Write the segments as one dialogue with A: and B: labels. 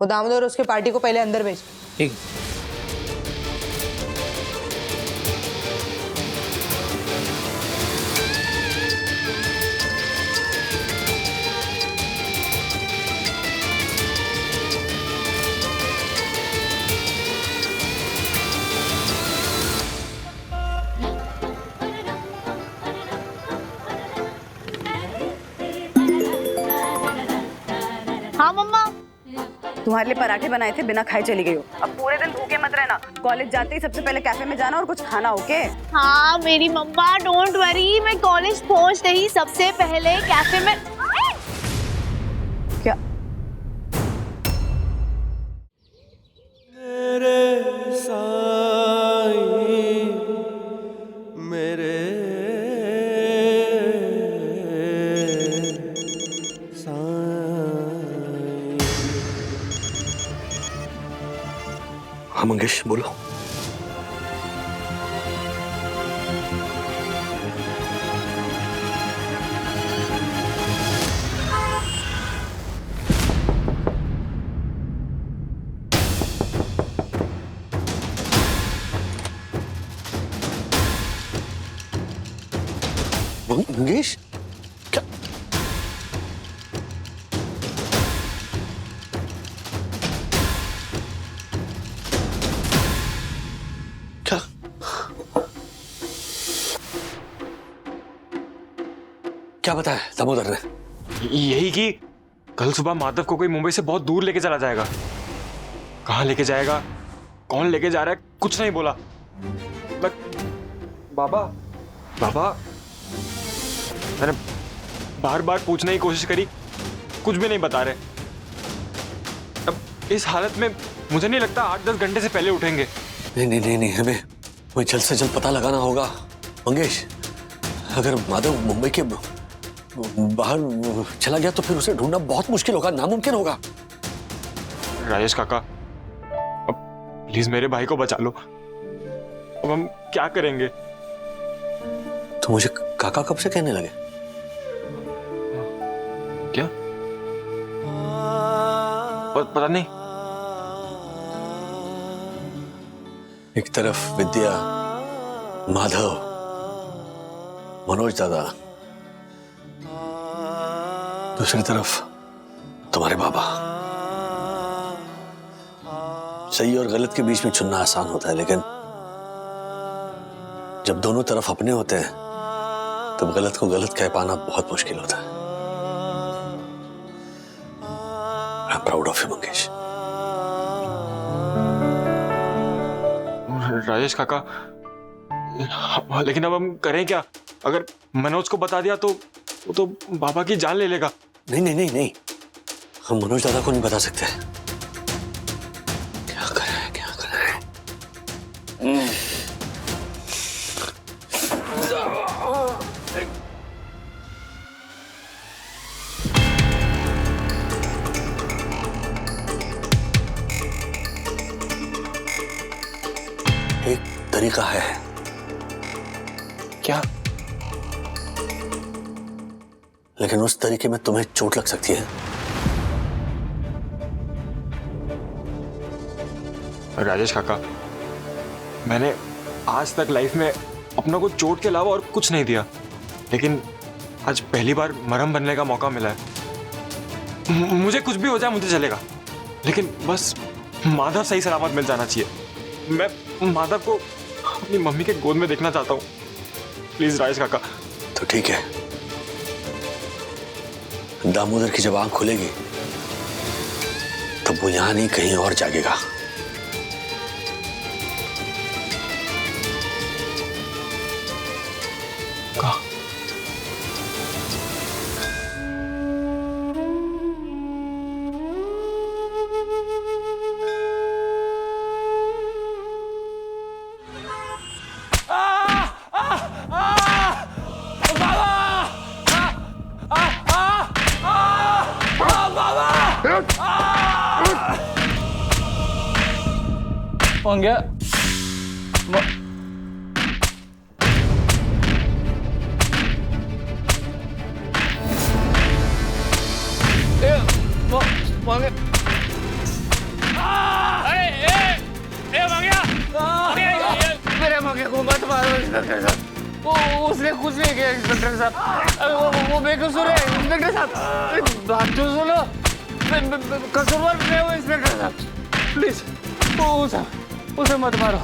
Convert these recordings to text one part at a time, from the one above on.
A: वो दामोदर उसके पार्टी को पहले अंदर भेज।
B: ठीक।
C: हाँ मम्मा, तुम्हारे लिए पराठे बनाए थे, बिना खाए चली गई हो। अब पूरे दिन भूखे मत रहना, कॉलेज जाते ही सबसे पहले कैफे में जाना और कुछ खाना। ओके? हाँ मेरी मम्मा, डोंट वरी, मैं कॉलेज पहुंचते ही सबसे पहले कैफे में। क्या?
D: मेरे साईं, मेरे साईं।
B: हाँ मंगेश बोलो। मंगेश क्या? क्या? क्या बताया दामोदर ने?
E: यही कि कल सुबह माधव को कोई मुंबई से बहुत दूर लेके चला जाएगा। कहाँ लेके जाएगा, कौन लेके जा रहा है, कुछ नहीं बोला। बाबा बाबा, मैंने बार बार पूछने की कोशिश करी, कुछ भी नहीं बता रहे। अब इस हालत में मुझे नहीं लगता 8-10 घंटे से पहले उठेंगे।
B: नहीं नहीं नहीं नहीं, हमें वही जल्द से जल्द पता लगाना होगा मंगेश। अगर माधव मुंबई के बाहर चला गया तो फिर उसे ढूंढना बहुत मुश्किल होगा, नामुमकिन होगा।
E: राजेश काका, अब प्लीज मेरे भाई को बचा लो। अब हम क्या करेंगे?
B: तो मुझे काका कब से कहने लगे?
E: क्या? पता नहीं।
B: एक तरफ विद्या, माधव, मनोज दादा, दूसरी तरफ तुम्हारे बाबा। सही और गलत के बीच में चुनना आसान होता है, लेकिन जब दोनों तरफ अपने होते हैं तब गलत को गलत कह पाना बहुत मुश्किल होता है। I am proud of you Mangesh.
E: Rajesh काका, लेकिन अब हम करें क्या? अगर मनोज को बता दिया तो वो तो बाबा की जान ले लेगा।
B: नहीं नहीं नहीं नहीं, हम मनोज दादा को नहीं बता सकते। क्या करें, क्या करें? एक तरीका है।
E: क्या?
B: लेकिन उस तरीके में तुम्हें चोट लग सकती है।
E: राजेश काका, मैंने आज तक लाइफ में अपनों को चोट के अलावा और कुछ नहीं दिया, लेकिन आज पहली बार मरहम बनने का मौका मिला है। मुझे कुछ भी हो जाए मुझे चलेगा, लेकिन बस माधव सही सलामत मिल जाना चाहिए। मैं माधव को अपनी मम्मी के गोद में देखना चाहता हूँ। प्लीज राजेश काका।
B: तो ठीक है, दामोदर की जब आंख खुलेगी तब वो यहां नहीं कहीं और जागेगा।
E: कहाँ?
F: मंगे मंगे को मत मारो इंस्पेक्टर साहब, वो उसने कुछ नहीं किया इंस्पेक्टर साहब। अरे वो बेकसूर है इंस्पेक्टर साहब, बात तो सुनो, कसूरवार मैं हूँ इंस्पेक्टर साहब, प्लीज उसे मत मारो।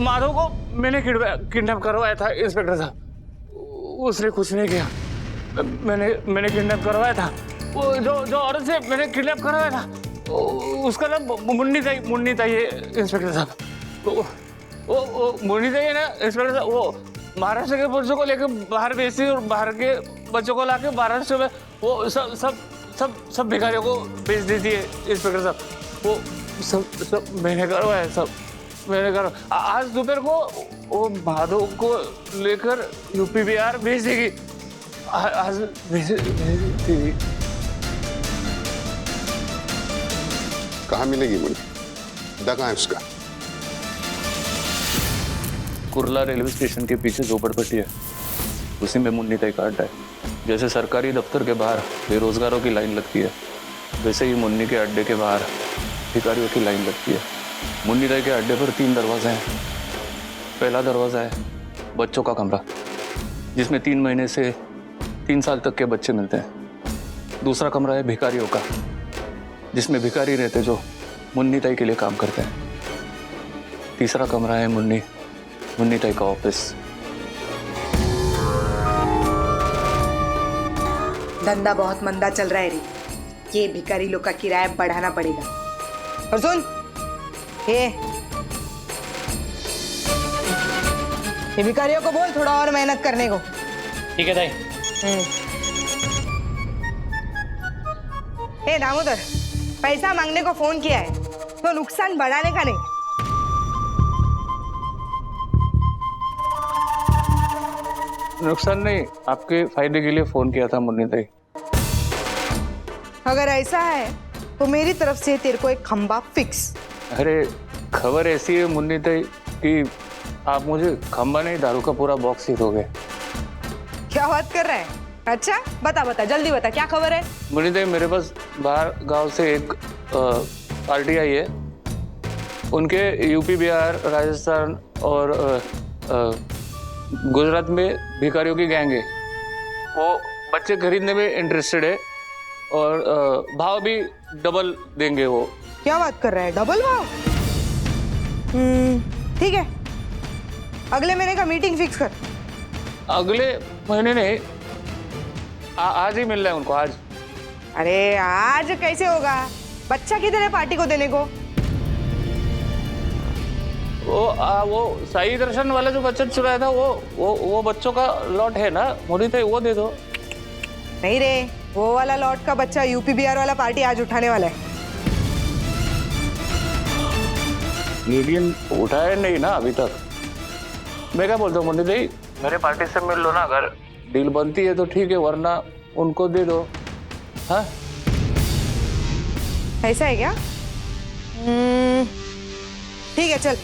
F: माधव को मैंने किडनैप करवाया था इंस्पेक्टर साहब, उसने कुछ नहीं किया। मैंने किडनैप करवाया था, वो जो औरत से मैंने किडनैप करवाया था उसका नाम मुन्नी था ये इंस्पेक्टर साहब। वो मुन्नी था ये ना इंस्पेक्टर साहब, वो महाराष्ट्र के बच्चों को लेकर बाहर भेजती और बाहर के बच्चों को लाके महाराष्ट्र में वो सब भिखारियों को बेच देती है इंस्पेक्टर साहब। वो सब मैंने करवाया, सब मैंने करवाया। आज दोपहर को वो माधव को लेकर यूपी बिहार भेज देगी, आज भेज देगी।
G: कहाँ मिलेगी मुन्नी? कहाँ है उसका?
H: कुर्ला रेलवे स्टेशन के पीछे झोपड़पट्टी है, उसी में मुन्नी ताई का अड्डा है। जैसे सरकारी दफ्तर के बाहर बेरोजगारों की लाइन लगती है, वैसे ही मुन्नी के अड्डे के बाहर भिखारियों की लाइन लगती है। मुन्नी ताई के अड्डे पर 3 दरवाजे हैं। पहला दरवाज़ा है बच्चों का कमरा, जिसमें 3 महीने से 3 साल तक के बच्चे मिलते हैं। दूसरा कमरा है भिखारियों का, जिसमें भिखारी रहते जो मुन्नी ताई के लिए काम करते हैं। तीसरा कमरा है मुन्नी ताई का ऑफिस।
A: धंधा बहुत मंदा चल रहा है रे, ये भिखारी लोग का किराया बढ़ाना पड़ेगा। और सुन ये भिखारियों को बोल थोड़ा और मेहनत करने को।
F: ठीक है ताई।
A: हे दामोदर, पैसा मांगने को फोन किया है तो नुकसान बढ़ाने का नहीं।
H: नुकसान नहीं, आपके फायदे के लिए फोन किया था मुन्नी ताई।
A: अगर ऐसा है तो मेरी तरफ से तेरे को एक खंबा फिक्स।
H: अरे खबर ऐसी है मुन्नी ताई कि आप मुझे खंबा नहीं दारू का पूरा बॉक्स ही दोगे।
A: क्या बात कर रहा है? अच्छा बता जल्दी बता, क्या खबर है?
H: मुन्नी ताई, मेरे पास बाहर गांव से एक पार्टी आई है। उनके यूपी बिहार राजस्थान और गुजरात में भिखारियों की गैंग है। वो बच्चे खरीदने में इंटरेस्टेड है और भाव भी डबल देंगे वो।
A: क्या बात कर रहा है? डबल भाव? ठीक है, अगले महीने का मीटिंग फिक्स कर।
H: अगले महीने नहीं, आज ही मिल रहा है उनको, आज।
A: अरे आज कैसे होगा? बच्चा किधर है पार्टी को देने को?
H: वो साई दर्शन वाला जो बच्चा चुराया था वो बच्चों का लॉट है ना मुन्नी ताई, वो दे दो।
A: नहीं रे, वो वाला लॉट का बच्चा यूपी बिहार वाला पार्टी आज उठाने वाला है।
H: लेकिन उठाया नहीं ना अभी तक। मैं क्या बोलता हूँ मुन्नी ताई, मेरे पार्टी से मिल लो ना, अगर डील बनती है तो ठीक है, वरना उनको दे दो। हाँ
A: ऐसा है क्या? ठीक है, चल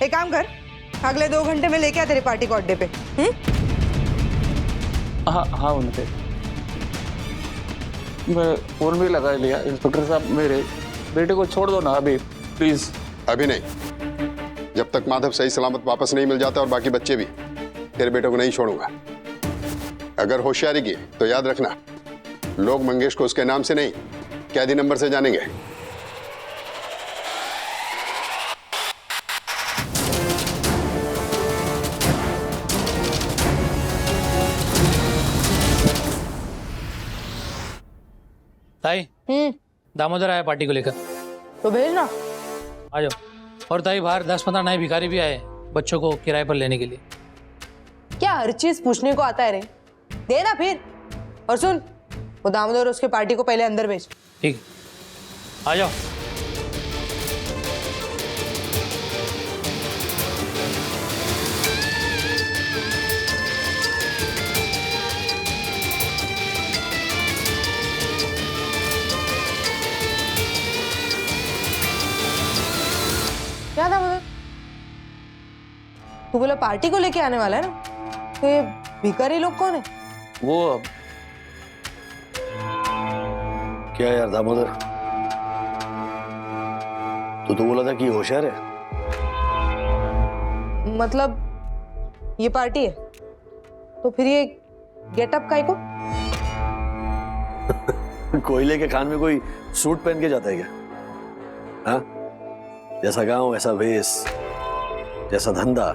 A: एक काम कर, अगले 2 घंटे में लेके आ तेरी पार्टी को अड्डे पे।
H: हाँ मुन्नी ताई, मैं फोन भी लगा लिया। इंस्पेक्टर साहब, मेरे बेटे को छोड़ दो ना अभी प्लीज।
G: अभी नहीं, जब तक माधव सही सलामत वापस नहीं मिल जाता और बाकी बच्चे भी, तेरे बेटे को नहीं छोड़ूंगा। अगर होशियारी की तो याद रखना, लोग मंगेश को उसके नाम से नहीं, कैदी नंबर से जानेंगे।
F: ताई दामोदर आया पार्टी को लेकर,
A: तो भेजना।
F: आ जाओ। और ताई बाहर 10-15 नए भिखारी भी आए बच्चों को किराए पर लेने के लिए।
A: क्या हर चीज पूछने को आता है रे? देना फिर। और सुन, वो दामोदर उसके पार्टी को पहले अंदर भेज।
F: ठीक, आ जाओ।
A: क्या दामोदर, तू बोला पार्टी को लेके आने वाला है ना, तो ये भिखारी लोग कौन है?
H: वो
B: क्या यार दामोदर, तू तो बोला था कि होशियार है।
A: मतलब ये पार्टी है, तो फिर ये गेटअप काहे को?
B: कोयले के खान में कोई सूट पहन के जाता है क्या? हाँ, जैसा गांव वैसा भेस, जैसा धंधा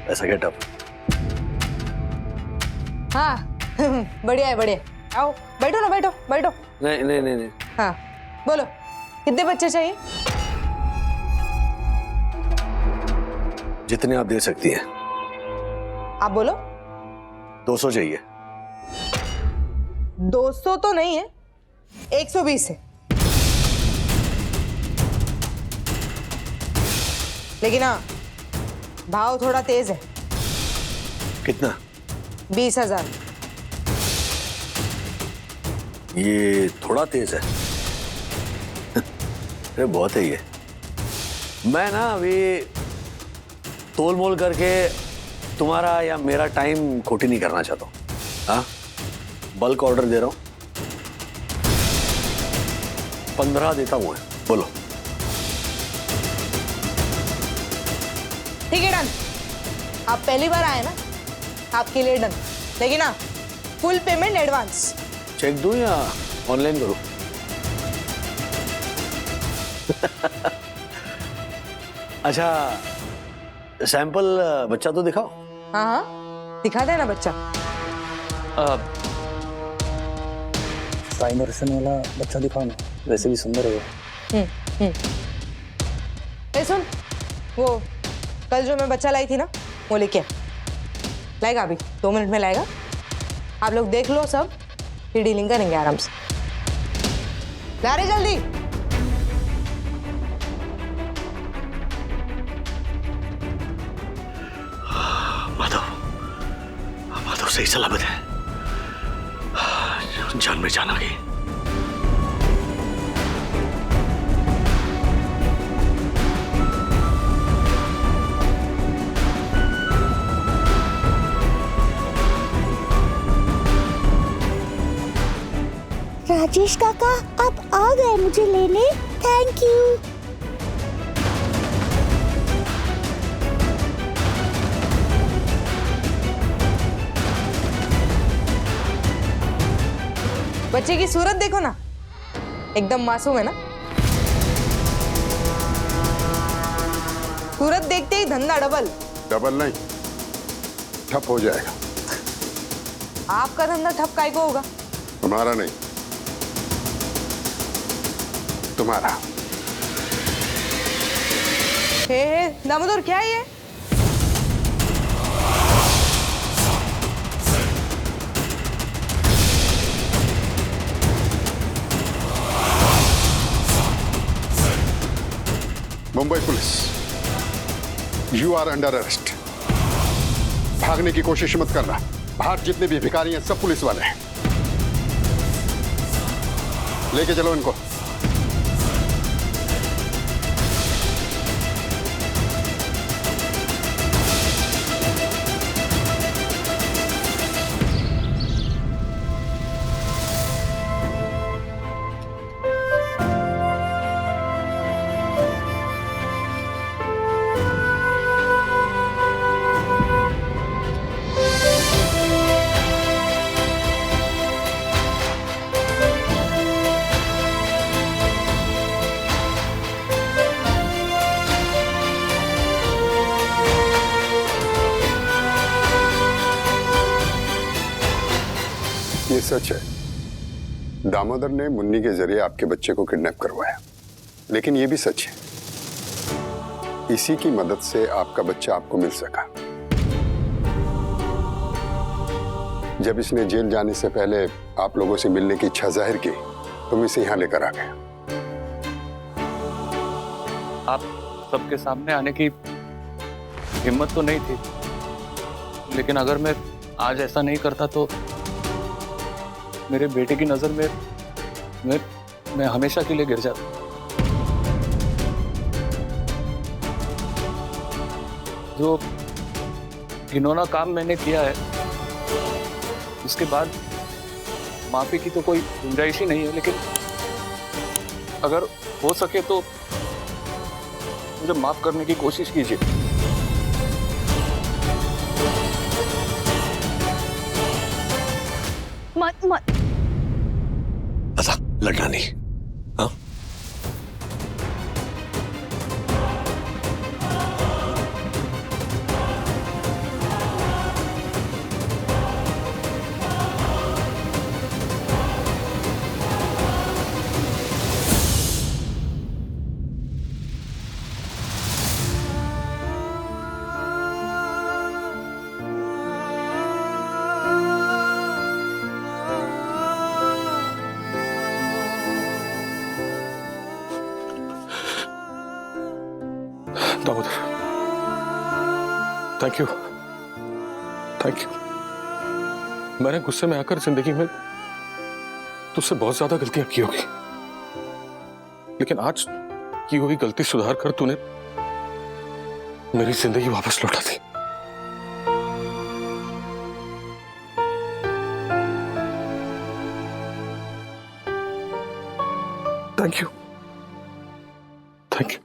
B: वैसा गेटअप।
A: हाँ बढ़िया है, बढ़िया। आओ बैठो ना, बैठो बैठो।
B: नहीं नहीं नहीं नहीं।
A: हाँ बोलो, कितने बच्चे चाहिए?
B: जितने आप दे सकती हैं।
A: आप बोलो।
B: 200 चाहिए।
A: 200 तो नहीं है, 120 है। लेकिन हाँ, भाव थोड़ा तेज है।
B: कितना?
A: 20,000।
B: ये थोड़ा तेज है। अरे बहुत है ये। मैं ना अभी तोल मोल करके तुम्हारा या मेरा टाइम खोटी नहीं करना चाहता हूँ। हाँ, बल्क ऑर्डर दे रहा हूँ। 15 देता हूँ। बोलो।
A: ठीक है, डन। आप पहली बार आए ना, आपके लिए डन। लेकिन हाँ, फुल पेमेंट एडवांस।
B: चेक दूं या ऑनलाइन करूं? अच्छा, सैंपल बच्चा तो दिखाओ।
A: हाँ हाँ, दिखा देना बच्चा।
H: साई दर्शन वाला बच्चा दिखाओ ना, वैसे भी सुंदर है।
A: ए सुन, वो कल जो मैं बच्चा लाई थी ना, वो लेके आ। लाएगा अभी 2 मिनट में लाएगा। आप लोग देख लो सब, फिर डीलिंग करेंगे आराम से। ला रहे जल्दी।
B: माधव सही सलामत है। जान में जान आ गई।
I: राजेश काका, आप आ गए मुझे लेने। Thank you.
A: बच्चे की सूरत देखो ना, एकदम मासूम है ना। सूरत देखते ही धंधा डबल।
G: डबल नहीं, ठप हो जाएगा।
A: आपका धंधा ठप काहे को होगा?
G: हमारा नहीं, तुम्हारा।
A: हे दामोदर, क्या है ये?
G: Mumbai police, you are under arrest. भागने की कोशिश मत करना। बाहर जितने भी भिखारी हैं सब पुलिस वाले हैं। लेके चलो इनको। ये सच है, दामोदर ने मुन्नी के जरिए आपके बच्चे को किडनैप करवाया। लेकिन ये भी सच है, इसी की मदद से आपका बच्चा आपको मिल सका। जब इसने जेल जाने से पहले आप लोगों से मिलने की इच्छा जाहिर की, तो मैं इसे यहां लेकर आ गया।
H: आप सबके सामने आने की हिम्मत तो नहीं थी, लेकिन अगर मैं आज ऐसा नहीं करता तो मेरे बेटे की नजर में मैं हमेशा के लिए गिर जाता। जो घिनौना काम मैंने किया है, उसके बाद माफी की तो कोई गुंजाइश ही नहीं है। लेकिन अगर हो सके तो मुझे माफ करने की कोशिश कीजिए।
C: मत मत।
B: बता, लड़ना नहीं। हाँ?
J: Dawood, thank you, thank you. मैंने गुस्से में आकर जिंदगी में तुझसे बहुत ज्यादा गलतियां की होगी, लेकिन आज की हुई गलती सुधार कर तूने मेरी जिंदगी वापस लौटा दी। Thank you, thank you.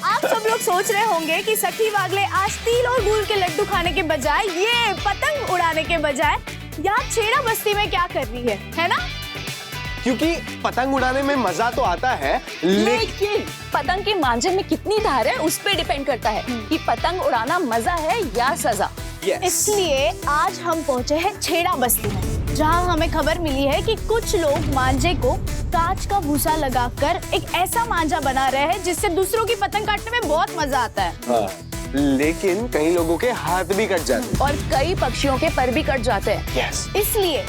C: आप सब लोग सोच रहे होंगे कि सखी वागले आज तिल और गुड़ के लड्डू खाने के बजाय ये पतंग उड़ाने के बजाय यहाँ छेड़ा बस्ती में क्या कर रही है ना?
D: क्योंकि पतंग उड़ाने में मजा तो आता है,
K: लेकिन पतंग के मांझे में कितनी धार है उस पे डिपेंड करता है कि पतंग उड़ाना मजा है या सजा।
C: इसलिए आज हम पहुँचे हैं छेड़ा बस्ती में, जहाँ हमें खबर मिली है कि कुछ लोग मांझे को कांच का भूसा लगाकर एक ऐसा मांझा बना रहे हैं जिससे दूसरों की पतंग काटने में बहुत मजा आता है।
D: हाँ, लेकिन कई लोगों के हाथ भी कट जाते हैं
K: और कई पक्षियों के पर भी कट जाते हैं।
C: इसलिए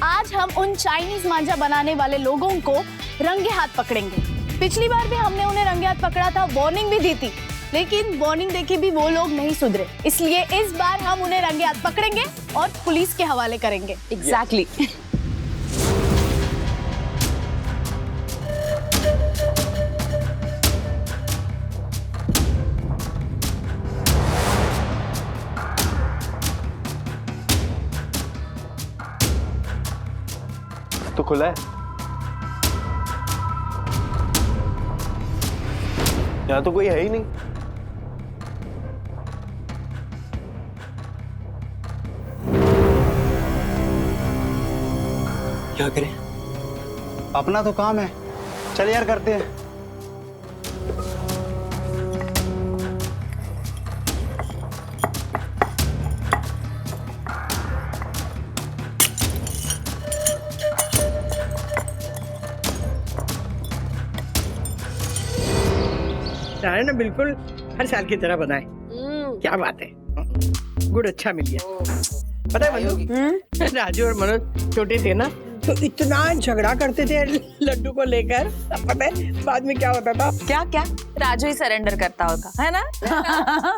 C: आज हम उन चाइनीज मांझा बनाने वाले लोगों को रंगे हाथ पकड़ेंगे। पिछली बार भी हमने उन्हें रंगे हाथ पकड़ा था, वार्निंग भी दी थी, लेकिन वार्निंग देके भी वो लोग नहीं सुधरे। इसलिए इस बार हम उन्हें रंगे हाथ पकड़ेंगे और पुलिस के हवाले करेंगे।
K: एग्जैक्टली।
D: तो खुला है, यहाँ तो कोई है ही नहीं। क्या करें?
L: अपना तो काम है, चल यार करते हैं।
M: चाय ना बिल्कुल हर साल की तरह बनाए। क्या बात है, गुड़ अच्छा मिल गया। पता है बंधु, राजू और मनोज छोटे थे ना तो इतना झगड़ा करते थे लड्डू को लेकर, पता है बाद में क्या होता था?
C: क्या क्या?
K: राजू ही सरेंडर करता होगा, है ना?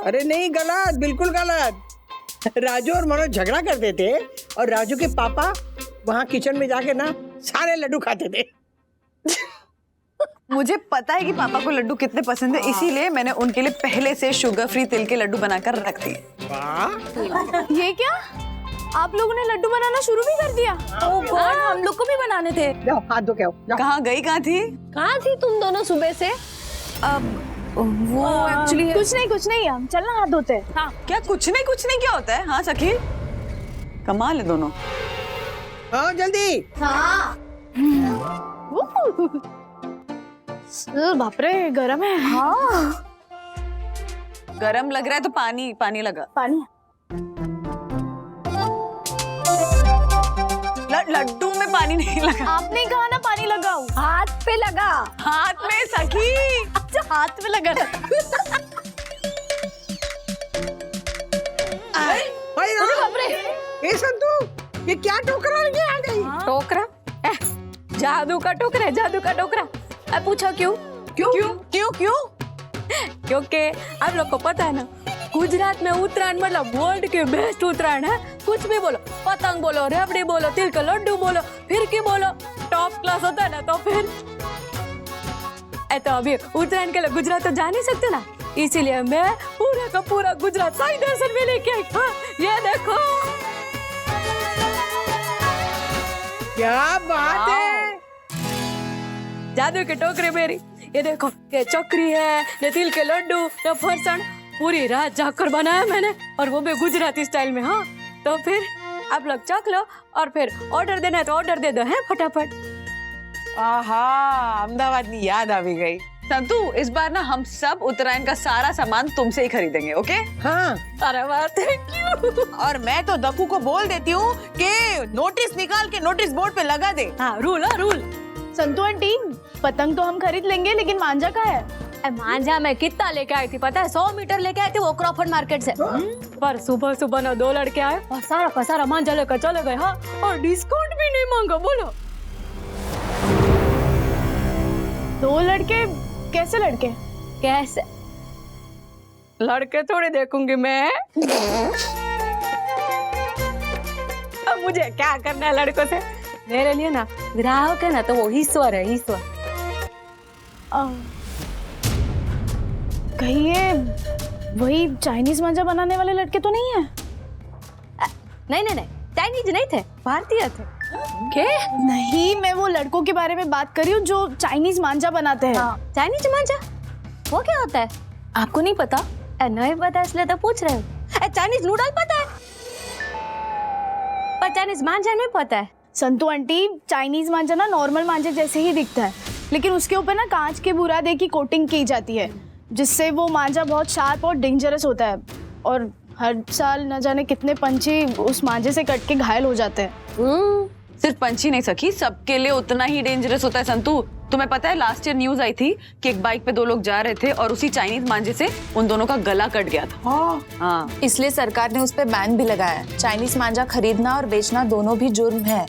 M: अरे नहीं, गलत, बिल्कुल गलत। राजू और मनोज झगड़ा करते थे और राजू के पापा वहाँ किचन में जाके ना सारे लड्डू खाते थे।
C: मुझे पता है कि पापा को लड्डू कितने पसंद है, इसीलिए मैंने उनके लिए पहले से शुगर फ्री तिल के लड्डू बनाकर रख दिए।
M: वाह,
K: ये क्या? आप लोगों ने लड्डू बनाना शुरू भी कर दिया? ओह गॉड, हम लोग को भी बनाने थे।
M: जाओ हाथ धो के आओ।
C: कहाँ गई, कहाँ थी?
K: कहाँ थी तुम दोनों सुबह से? वो एक्चुअली कुछ नहीं हम चलना हाथ धोते। हाँ
C: क्या कुछ नहीं क्या होता है? हाँ सखी, कमाल है दोनों।
M: आओ जल्दी।
K: हाँ। बाप रे, गरम है। हाँ
C: गरम लग रहा है तो पानी लगा।
K: पानी
C: लड्डू में पानी नहीं लगा।
K: आपने कहा ना पानी लगाओ। हाथ पे लगा।
C: हाथ में सखी।
K: अच्छा हाथ में लगा।
M: ये संतू, ये क्या टोकरा लेके आ गई?
K: टोकरा? जादू का टोकरा है, जादू का टोकरा। अब पूछो क्यों? क्योंकि आप लोग को पता है ना, गुजरात में उत्तरायण मतलब वर्ल्ड के बेस्ट उत्तरायण है। कुछ भी बोलो, पतंग बोलो, रेवड़ी बोलो, तिल का लड्डू बोलो, फिरकी बोलो, टॉप क्लास होता है ना। तो फिर तो अभी उत्तरायण के लिए गुजरात तो जा नहीं सकते ना, इसीलिए मैं पूरा का पूरा गुजरात साई दर्शन में लेके आई। हाँ, ये देखो
M: क्या बात है।
K: जादू की टोकरी मेरी। ये देखो, ये चक्री है, ये तिल के लड्डू, ये फरसाण, पूरी रात जाकर बनाया मैंने, और वो भी गुजराती स्टाइल में। हाँ तो फिर आप लोग चख लो और फिर ऑर्डर देना है तो ऑर्डर दे दो है फटाफट।
C: आहा, अहमदाबाद की याद आ भी गई। संतू, इस बार ना हम सब उत्तरायण का सारा सामान तुमसे ही खरीदेंगे, ओके?
M: हाँ।
K: अरे वाह, थैंक यू।
C: और मैं तो दक्कू को बोल देती हूँ कि नोटिस निकाल के नोटिस बोर्ड पे लगा दे।
K: हाँ, रूल।
N: संतू आंटी, पतंग तो हम खरीद लेंगे, लेकिन मांझा कहाँ है?
K: मांझा मैं कितना लेके आई थी पता है? 100 मीटर लेके आई थी वो क्रॉफर्ड मार्केट से। पर सुबह ना 2 लड़के आए और सारा का सारा मांझा लेकर चले गए। हाँ, और डिस्काउंट भी नहीं मांगा। बोलो
N: 2 लड़के? कैसे लड़के?
K: कैसे लड़के थोड़ी देखूंगी मैं। अब मुझे क्या करना है लड़कों से? मेरे लिए ना ग्राहक है ना तो वो ईश्वर है, ईश्वर।
N: कहीं ये वही चाइनीज मांझा बनाने वाले लड़के तो नहीं है?
K: नहीं, चाइनीज नहीं थे, भारतीय थे। क्या?
N: नहीं, मैं वो लड़कों के बारे में बात कर रही हूँ जो चाइनीज मांझा बनाते हैं।
K: हाँ, चाइनीज मांझा वो क्या होता है?
N: आपको नहीं पता?
K: नहीं पता इसलिए तो पूछ रहे हो। चाइनीज नूडल पता है पर चाइनीज मांझा नहीं पता है।
N: संतू आंटी, चाइनीज मांझा ना नॉर्मल मांझे जैसे ही दिखता है, लेकिन उसके ऊपर ना कांच के बुरादे की कोटिंग की जाती है, जिससे वो मांझा बहुत शार्प और डेंजरस होता है। और हर साल न जाने कितने पंछी उस मांझे से कट के घायल हो जाते हैं।
C: सिर्फ पंछी नहीं सखी, सबके लिए उतना ही डेंजरस होता है। संतू, तुम्हें पता है लास्ट ईयर न्यूज आई थी कि एक बाइक पे 2 लोग जा रहे थे और उसी चाइनीज मांझे से उन दोनों का गला कट गया था। हाँ।
O: इसलिए सरकार ने उस पे बैन भी लगाया है। चाइनीज मांझा खरीदना और बेचना दोनों भी जुर्म है।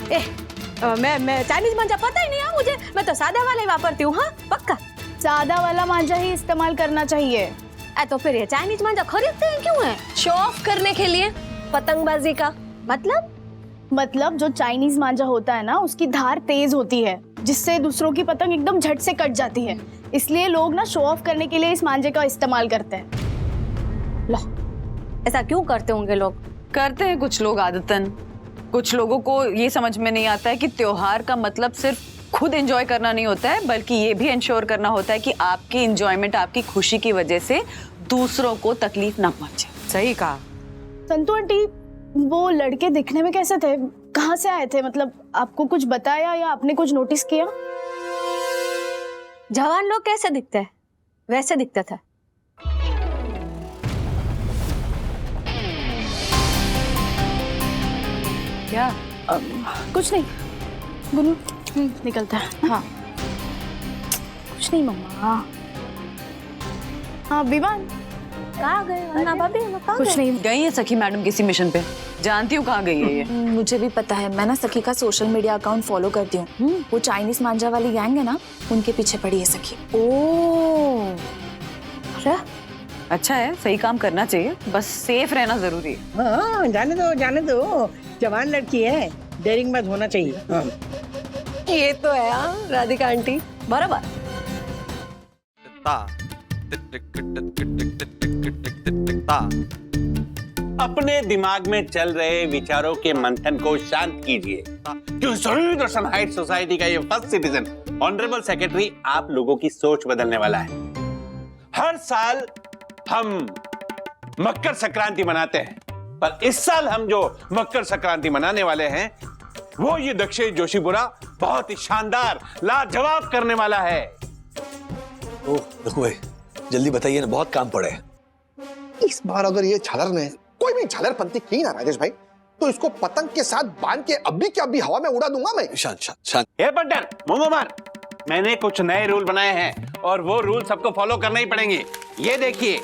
K: मैं चाइनीज मांझा पता ही नहीं है मुझे, मैं तो सादा वाला ही वापरती हूँ। हाँ पक्का
N: सादा वाला मांझा ही इस्तेमाल करना चाहिए।
K: तो फिर ये चाइनीज मांझा खरीदते हैं क्यों है?
N: शो ऑफ करने के लिए, पतंगबाजी का। मतलब जो चाइनीज मांझा होता है ना, उसकी धार तेज होती है, जिससे दूसरों की पतंग एकदम झट से कट जाती है। इसलिए लोग ना शो ऑफ करने के लिए इस मांझे का इस्तेमाल करते हैं।
K: लो, ऐसा क्यों करते होंगे लोग?
C: करते हैं कुछ लोग आदतन। कुछ लोगों को ये समझ में नहीं आता है कि त्योहार का मतलब सिर्फ खुद एंजॉय करना नहीं होता है, बल्कि ये भी इंश्योर करना होता है कि आपकी एंजॉयमेंट, आपकी खुशी की वजह से दूसरों को तकलीफ ना पहुंचे।
A: सही कहा।
N: संतू आंटी, वो लड़के दिखने में कैसे थे? कहाँ से आए थे? मतलब आपको कुछ बताया या आपने कुछ नोटिस किया?
K: जवान लोग कैसे दिखते हैं वैसे दिखता था।
C: क्या?
N: कुछ नहीं गुनू, निकलता है। हाँ कुछ नहीं मम्मा। हाँ विवान,
K: कहाँ गए अन्ना भाभी कहाँ
C: कुछ नहीं, गई है सखी मैडम किसी मिशन पे। जानती हूँ कहाँ गई है ये।
O: मुझे भी पता है, मैं ना सखी का सोशल मीडिया अकाउंट फॉलो करती हूँ। वो चाइनीज मांझा वाली गैंग है ना, उनके पीछे पड़ी है सखी।
C: ओह, अरे अच्छा है, सही काम करना चाहिए, बस सेफ रहना जरूरी है।
M: हाँ, जाने दो, जवान लड़की है, डेयरिंग मत होना चाहिए। हाँ।
A: ये तो है हाँ, राधिका आंटी बराबर।
P: अपने दिमाग में चल रहे विचारों के मंथन को शांत कीजिए, क्योंकि सोनी दर्शन हाइट सोसाइटी का ये फर्स्ट सिटीजन ऑनरेबल सेक्रेटरी आप लोगों की सोच बदलने वाला है। हर साल हम मकर संक्रांति मनाते हैं, पर इस साल हम जो मकर संक्रांति मनाने वाले हैं वो ये दक्षिण जोशीपुरा बहुत ही शानदार लाजवाब करने वाला है।
B: ओह देखो भाई, जल्दी बताइए ना, बहुत काम पड़े।
D: इस बार अगर ये झालर ने कोई भी झालरपंती की ना राजेश भाई, तो इसको पतंग के साथ बांध के अभी के अभी हवा में उड़ा दूंगा मैं।
B: शांत शांत शांत।
P: ए बंडर, मुंगो मार, मैंने कुछ नए रूल बनाए हैं और वो रूल सबको फॉलो करने ही पड़ेंगे। ये देखिए,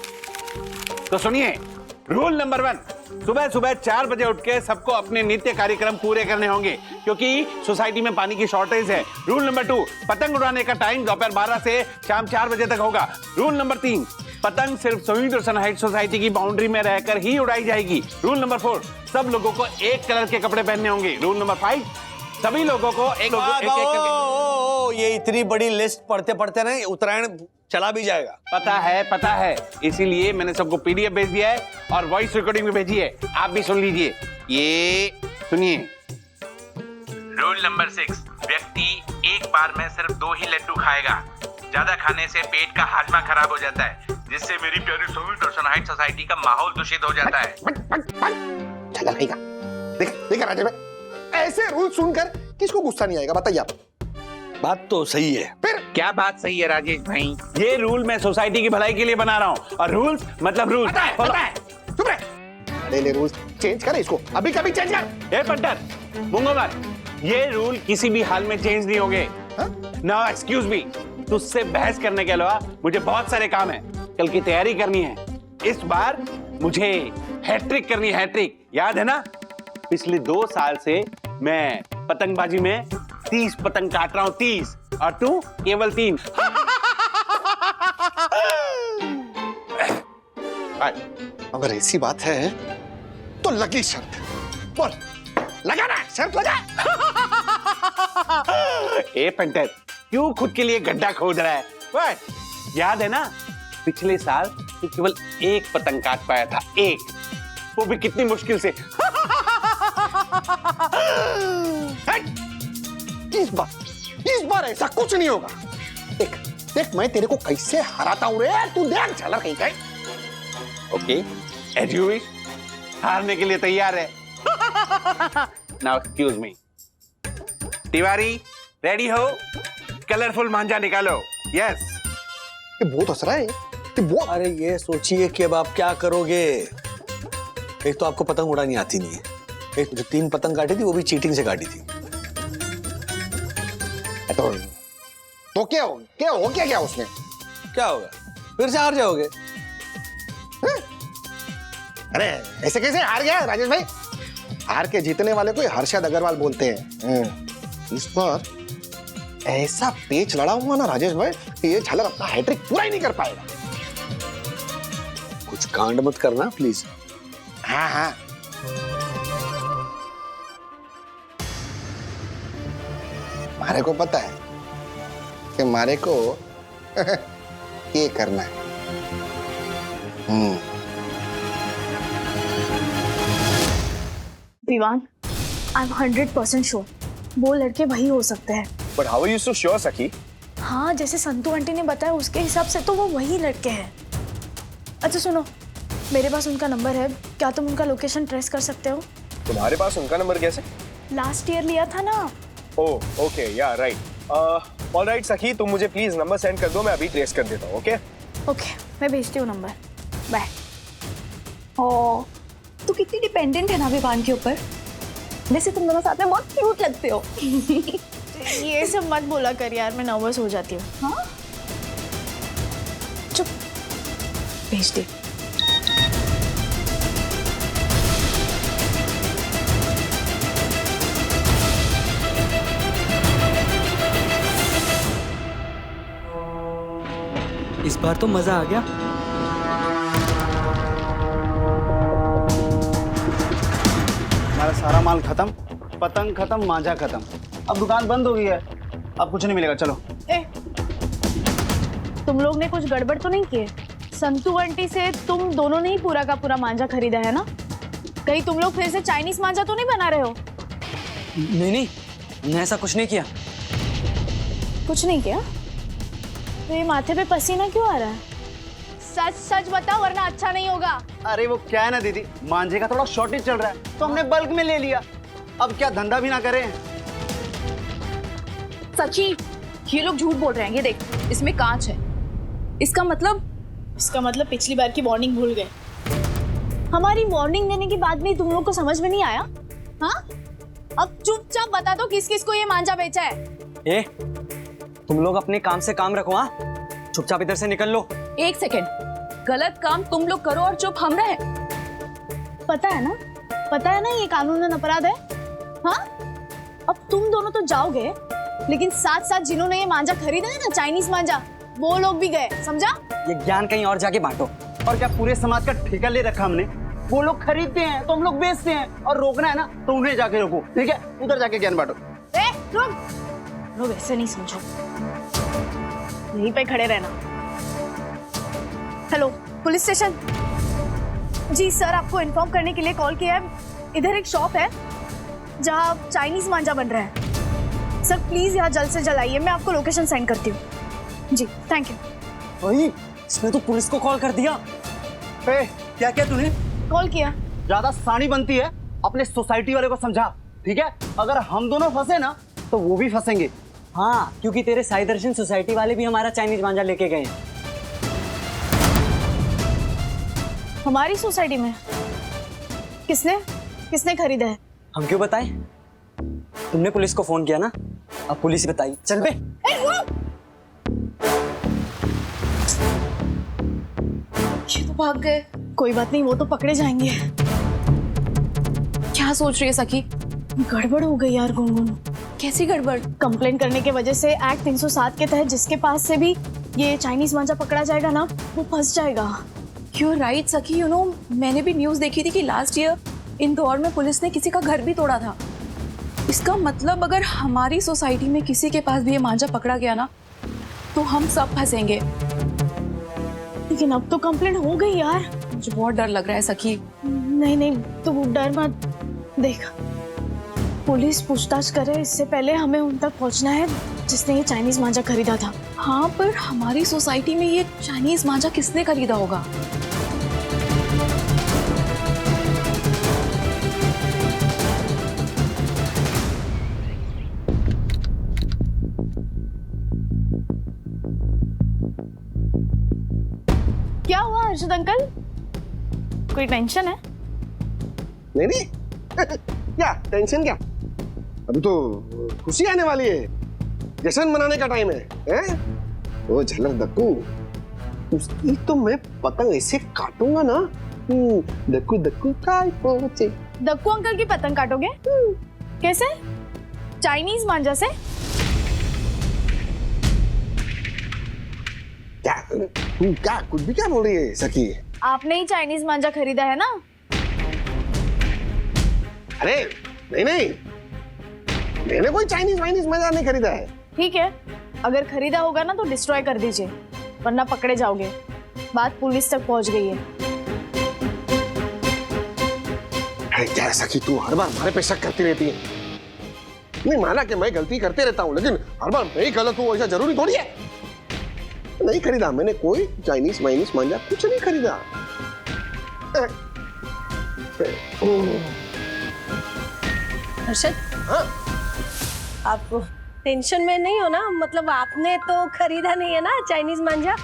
P: तो सुनिए। रूल नंबर 1, सुबह सुबह 4 बजे उठ के सबको अपने नित्य कार्यक्रम पूरे करने होंगे, क्योंकि सोसाइटी में पानी की शॉर्टेज है। रूल नंबर 2, पतंग उड़ाने का टाइम दोपहर 12 से शाम 4 बजे तक होगा। रूल नंबर 3, पतंग सिर्फ सोनी दर्शन हाइट सोसाइटी की बाउंड्री में रहकर ही उड़ाई जाएगी। रूल नंबर 4, सब लोगों को एक कलर के कपड़े पहनने होंगे। रूल नंबर 5, सभी लोगों को एक
B: ये इतनी बड़ी लिस्ट पढ़ते पढ़ते ना उत्तरायण चला भी जाएगा।
P: पता है, इसीलिए मैंने सबको पीडीएफ भेज दिया है और वॉइस रिकॉर्डिंग भी भेजी है, आप भी सुन लीजिए। ये सुनिए।
Q: रूल नंबर 6, व्यक्ति एक बार में सिर्फ 2 ही लड्डू खाएगा। ज्यादा खाने से पेट का हाजमा खराब हो जाता है, जिससे मेरी प्यारी सोनी दर्शन हाइट सोसाइटी का माहौल दूषित हो जाता है।
D: चला रहेगा। देख राजेश भाई, ऐसे रूल सुनकर किसको गुस्सा नहीं आएगा बताइए आप।
B: बात तो सही है।
P: फिर क्या बात सही है राजेश भाई? ये रूल मैं सोसाइटी की भलाई के लिए बना रहा हूँ, और रूल्स मतलब रूल्स।
D: पता है। चुप रहे। अरे ले रूल्स चेंज कर इसको, अभी कभी चेंज कर।
P: ए पट्टर, मुंगो मत, ये रूल किसी भी हाल में चेंज नहीं होंगे। नाउ एक्सक्यूज मी, तुझसे बहस करने के अलावा मुझे बहुत सारे काम है। कल की तैयारी करनी है। इस बार मुझे हैट्रिक करनी है, हैट्रिक। याद है ना, पिछले 2 साल से मैं पतंगबाजी में 30 पतंग काट रहा हूं, 30, और तू केवल 3।
D: अगर ऐसी बात है तो लगी शर्त। बोल, लगा ना, शर्त लगा।
P: ए पंटर, क्यों खुद के लिए गड्ढा खोद रहा है? याद है ना, पिछले साल तू केवल 1 पतंग काट पाया था, 1, वो भी कितनी मुश्किल से।
D: इस बार ऐसा कुछ नहीं होगा। देख मैं तेरे को कैसे हराता हूं रे, तू देख झालर कहीं का।
P: ओके, एज यू विश, हारने के लिए तैयार है। Now excuse me, Tiwari ready हो? कलरफुल मांझा निकालो। यस।
D: ये बहुत हंस रहा है।
B: अरे ये सोचिए कि अब आप क्या करोगे। एक तो आपको पतंग उड़ानी आती नहीं है, एक जो 3 पतंग काटी थी वो भी चीटिंग से काटी थी।
D: तो क्या हो गया उसमें?
B: क्या होगा, फिर से हार जाओगे।
D: अरे ऐसे कैसे हार गया राजेश भाई? हार के जीतने वाले को हर्षद अग्रवाल बोलते हैं। इस बार ऐसा पेच लड़ा हुआ ना राजेश भाई, ये झालर अपना हैट्रिक पूरा ही नहीं कर पाएगा।
B: कुछ कांड मत करना प्लीज।
D: हाँ। मारे को पता है कि मारे को ये करना है।
N: विवान, आई एम 100% श्योर वो लड़के वही हो सकते हैं।
D: But how are you so sure, सखी?
N: हाँ, जैसे संतू आंटी ने बताया उसके हिसाब से तो वो वही लड़के हैं। अच्छा सुनो, मेरे पास उनका नंबर है, क्या तुम उनका लोकेशन ट्रेस कर सकते हो?
D: तुम्हारे पास उनका नंबर कैसे?
N: लास्ट ईयर लिया था ना।
D: ओह ओके, या राइट। ऑलराइट सखी, तुम मुझे प्लीज नंबर सेंड कर दो, मैं अभी ट्रेस कर देता हूँ।
N: ओके, मैं भेजती हूँ नंबर। बाय। ओ, तू कितनी डिपेंडेंट है ना विवान के ऊपर। वैसे तुम दोनों साथ में बहुत क्यूट लगते हो। ये सब मत बोला कर यार, मैं नर्वस हो जाती हूँ। हाँ, चुप, भेज दे।
R: इस बार तो मजा आ गया।
L: हमारा सारा माल खत्म, पतंग खत्म, मांझा खत्म। अब दुकान बंद हो गई है, अब कुछ नहीं मिलेगा। चलो।
N: तुम लोग ने कुछ गड़बड़ तो नहीं किए? संतू आंटी से तुम दोनों ने ही पूरा का पूरा मांझा खरीदा है ना? कहीं तुम लोग फिर से चाइनीज मांझा तो नहीं बना रहे हो?
R: नहीं, हमने ऐसा कुछ नहीं किया।
N: कुछ नहीं किया? तो ये माथे पे पसीना क्यों आ रहा है? सच सच बताओ वरना अच्छा नहीं होगा।
L: अरे वो क्या है ना दीदी, मांझे का थोड़ा शॉर्टेज चल रहा है तो हमने बल्क में ले लिया। अब क्या धंधा भी ना करें?
C: सची, ये लोग झूठ बोल रहे हैं। ये देख, इसमें कांच है। इसका मतलब
N: पिछली बार की वार्निंग भूल गए। हमारी वार्निंग देने के बाद भी तुम लोग को समझ में नहीं आया? हाँ, अब चुपचाप बता दो किस किस को ये मांझा बेचा है।
R: तुम लोग अपने काम से काम रखो। हाँ, चुपचाप इधर से निकल लो।
C: एक सेकेंड, गलत काम तुम लोग करो और चुप हम रहे।
N: पता है ना ये कानूनन अपराध है। हाँ, अब तुम दोनों तो जाओगे, लेकिन साथ साथ जिन्होंने ये मांझा खरीदा है ना, चाइनीज मांझा, वो लोग भी गए, समझा?
R: ये ज्ञान कहीं और जाके बांटो।
L: और क्या पूरे समाज का ठेका ले रखा हमने? वो लोग खरीदते हैं तो हम लोग बेचते हैं, और रोकना है ना तो उन्हें जाके रोको। ठीक है, उधर जाके ज्ञान बांटो।
N: रुक, ऐसे नहीं समझो, यहीं पे खड़े रहना। Hello, police station. जी सर, आपको इन्फॉर्म करने के लिए कॉल किया है। इधर एक शॉप है जहाँ चाइनीज मांझा बन रहा है। सर प्लीज यहाँ जल्द से जल्द आइए, मैं आपको लोकेशन सेंड करती हूँ। जी थैंक यू।
R: वही, इसने तो पुलिस को कॉल कर दिया।
L: क्या क्या तूने
N: कॉल किया?
L: ज्यादा सानी बनती है, अपने सोसाइटी वाले को समझा। ठीक है, अगर हम दोनों फंसे ना तो वो भी फंसेंगे।
R: हाँ, क्योंकि तेरे साई दर्शन सोसाइटी वाले भी हमारा चाइनीज मांझा लेके गए हैं।
N: हमारी सोसाइटी में किसने खरीदा है?
R: हम क्यों बताएं? तुमने पुलिस को फोन किया ना, अब पुलिस बताई। चल बे।
C: ये तो भाग गए।
N: कोई बात नहीं, वो तो पकड़े जाएंगे।
C: क्या सोच रही है सखी?
N: गड़बड़ हो गई यार गुनगुन।
C: कैसी गड़बड़?
N: कंप्लेंट करने के वजह से एक्ट 307 के तहत जिसके पास से भी ये चाइनीज मांझा पकड़ा जाएगा ना, वो फंस जाएगा।
C: You're right सखी, यू नो मैंने भी न्यूज़ देखी थी कि लास्ट ईयर इंदौर में पुलिस ने किसी का घर भी तोड़ा था। इसका मतलब अगर हमारी सोसाइटी में किसी के पास भी ये मांझा पकड़ा गया ना, तो हम सब फंसेंगे।
N: लेकिन अब तो कंप्लेंट हो गई यार।
C: मुझे बहुत डर लग रहा है सखी।
N: नहीं, तो डर मत। देख, पुलिस पूछताछ करे इससे पहले हमें उन तक पहुंचना है जिसने ये चाइनीज मांझा खरीदा था।
C: हाँ, पर हमारी सोसाइटी में ये चाइनीज मांझा किसने खरीदा होगा?
N: क्या हुआ हर्षद अंकल, कोई टेंशन है?
D: नहीं क्या टेंशन क्या, अभी तो खुशी आने वाली है, जश्न मनाने का टाइम है, हैं? वो झलक दक्कू, उसकी तो मैं पतंग ऐसे काटूंगा ना, दक्कू दक्कू काय पहुंचे।
N: दक्कू अंकल की पतंग काटोगे? कैसे? चाइनीज मांझा से?
D: क्या कुछ भी क्या बोल रही है सखी?
N: आपने ही चाइनीज मांझा खरीदा है ना?
D: अरे नहीं, मैंने कोई चाइनीज मांझा नहीं खरीदा है।
N: ठीक है, अगर खरीदा होगा ना तो डिस्ट्रॉय कर दीजिए, वरना पकड़े जाओगे। बात पुलिस तक पहुंच गई है।
D: अरे क्या सखी, तू हर बार हमारे पे शक करती रहती है। नहीं माना कि मैं गलती करते रहता हूँ, लेकिन हर बार मैं ही गलत हूँ ऐसा जरूरी थोड़ी है। नहीं खरीदा मैंने कोई चाइनीज मांझा, कुछ नहीं खरीदा।
S: हर्षद,
D: हाँ?
S: आप टेंशन में नहीं हो ना? मतलब आपने तो खरीदा नहीं है ना चाइनीज मांझा?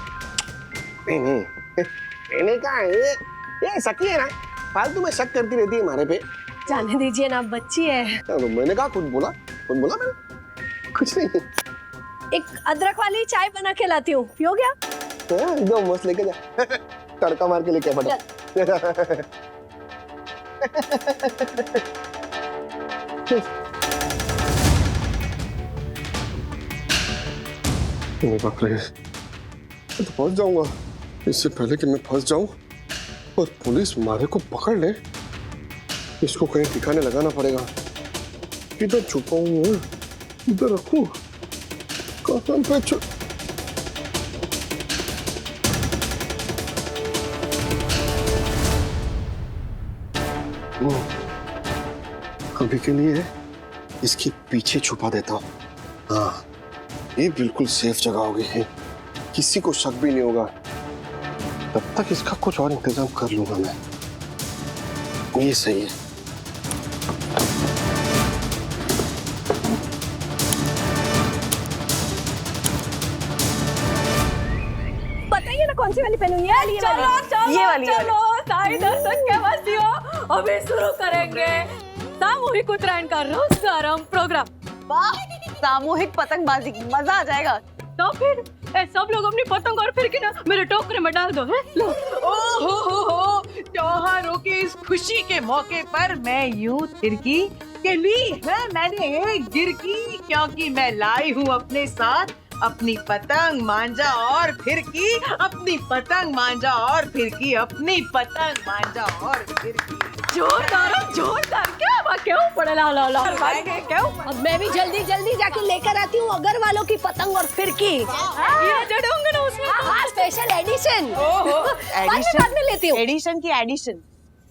D: नहीं मैंने कहा ये सखी है ना, फालतू में शक करती रहती है हमारे पे।
S: जाने दीजिए ना, बच्ची है।
D: तो मैंने कहा कुछ बोला मैंने? कुछ नहीं।
S: एक अदरक वाली चाय बना के लाती हूँ, पियोगे आप?
D: एकदम मस्त, लेके जा। तड़का मार के लेके फटा। मैं तो फंस जाऊंगा। इससे पहले कि मैं फंस जाऊं और पुलिस मारे को पकड़ ले, इसको कहीं ठिकाने लगाना पड़ेगा। किधर छुपाऊं मैं? इधर रखूं? कहाँ पे अभी के लिए इसके पीछे छुपा देता हूँ। हाँ, ये बिल्कुल सेफ जगह होगी, किसी को शक भी नहीं होगा। तब तक इसका कुछ और इंतजाम कर लूंगा मैं। ये सही है।
S: बताइए ना कौन सी वाली पहनूं? ये वाली,
K: ये वाली। चलो साई दर्शक के वासियों, अभी शुरू करेंगे सामूहिक उत्तरायण का रोजगारम प्रोग्राम।
C: वाह, सामूहिक पतंगबाजी, मजा आ जाएगा।
K: तो फिर सब लोग अपनी पतंग और फिरकी ना मेरे टोकरे में डाल दो। है लो।
T: ओहो, त्योहारों के इस खुशी के मौके पर मैं यूं फिरकी के ली है मैंने एक गिरकी, क्योंकि मैं लाई हूँ अपने साथ अपनी पतंग मांझा और फिरकी, अपनी पतंग मांझा और फिरकी, अपनी पतंग मांझा और फिरकी।
K: जोरदार जोरदार, क्या बात, क्यों पड़े ला ला ला क्यों?
S: अब मैं भी जल्दी जल्दी जाके लेकर आती हूँ अगर वालों की पतंग और फिरकी।
K: ये जड़ूंगा ना उसमें।
S: हाँ, स्पेशल एडिशन।
C: एडिशन
S: में लेती हूँ।
C: एडिशन की एडिशन,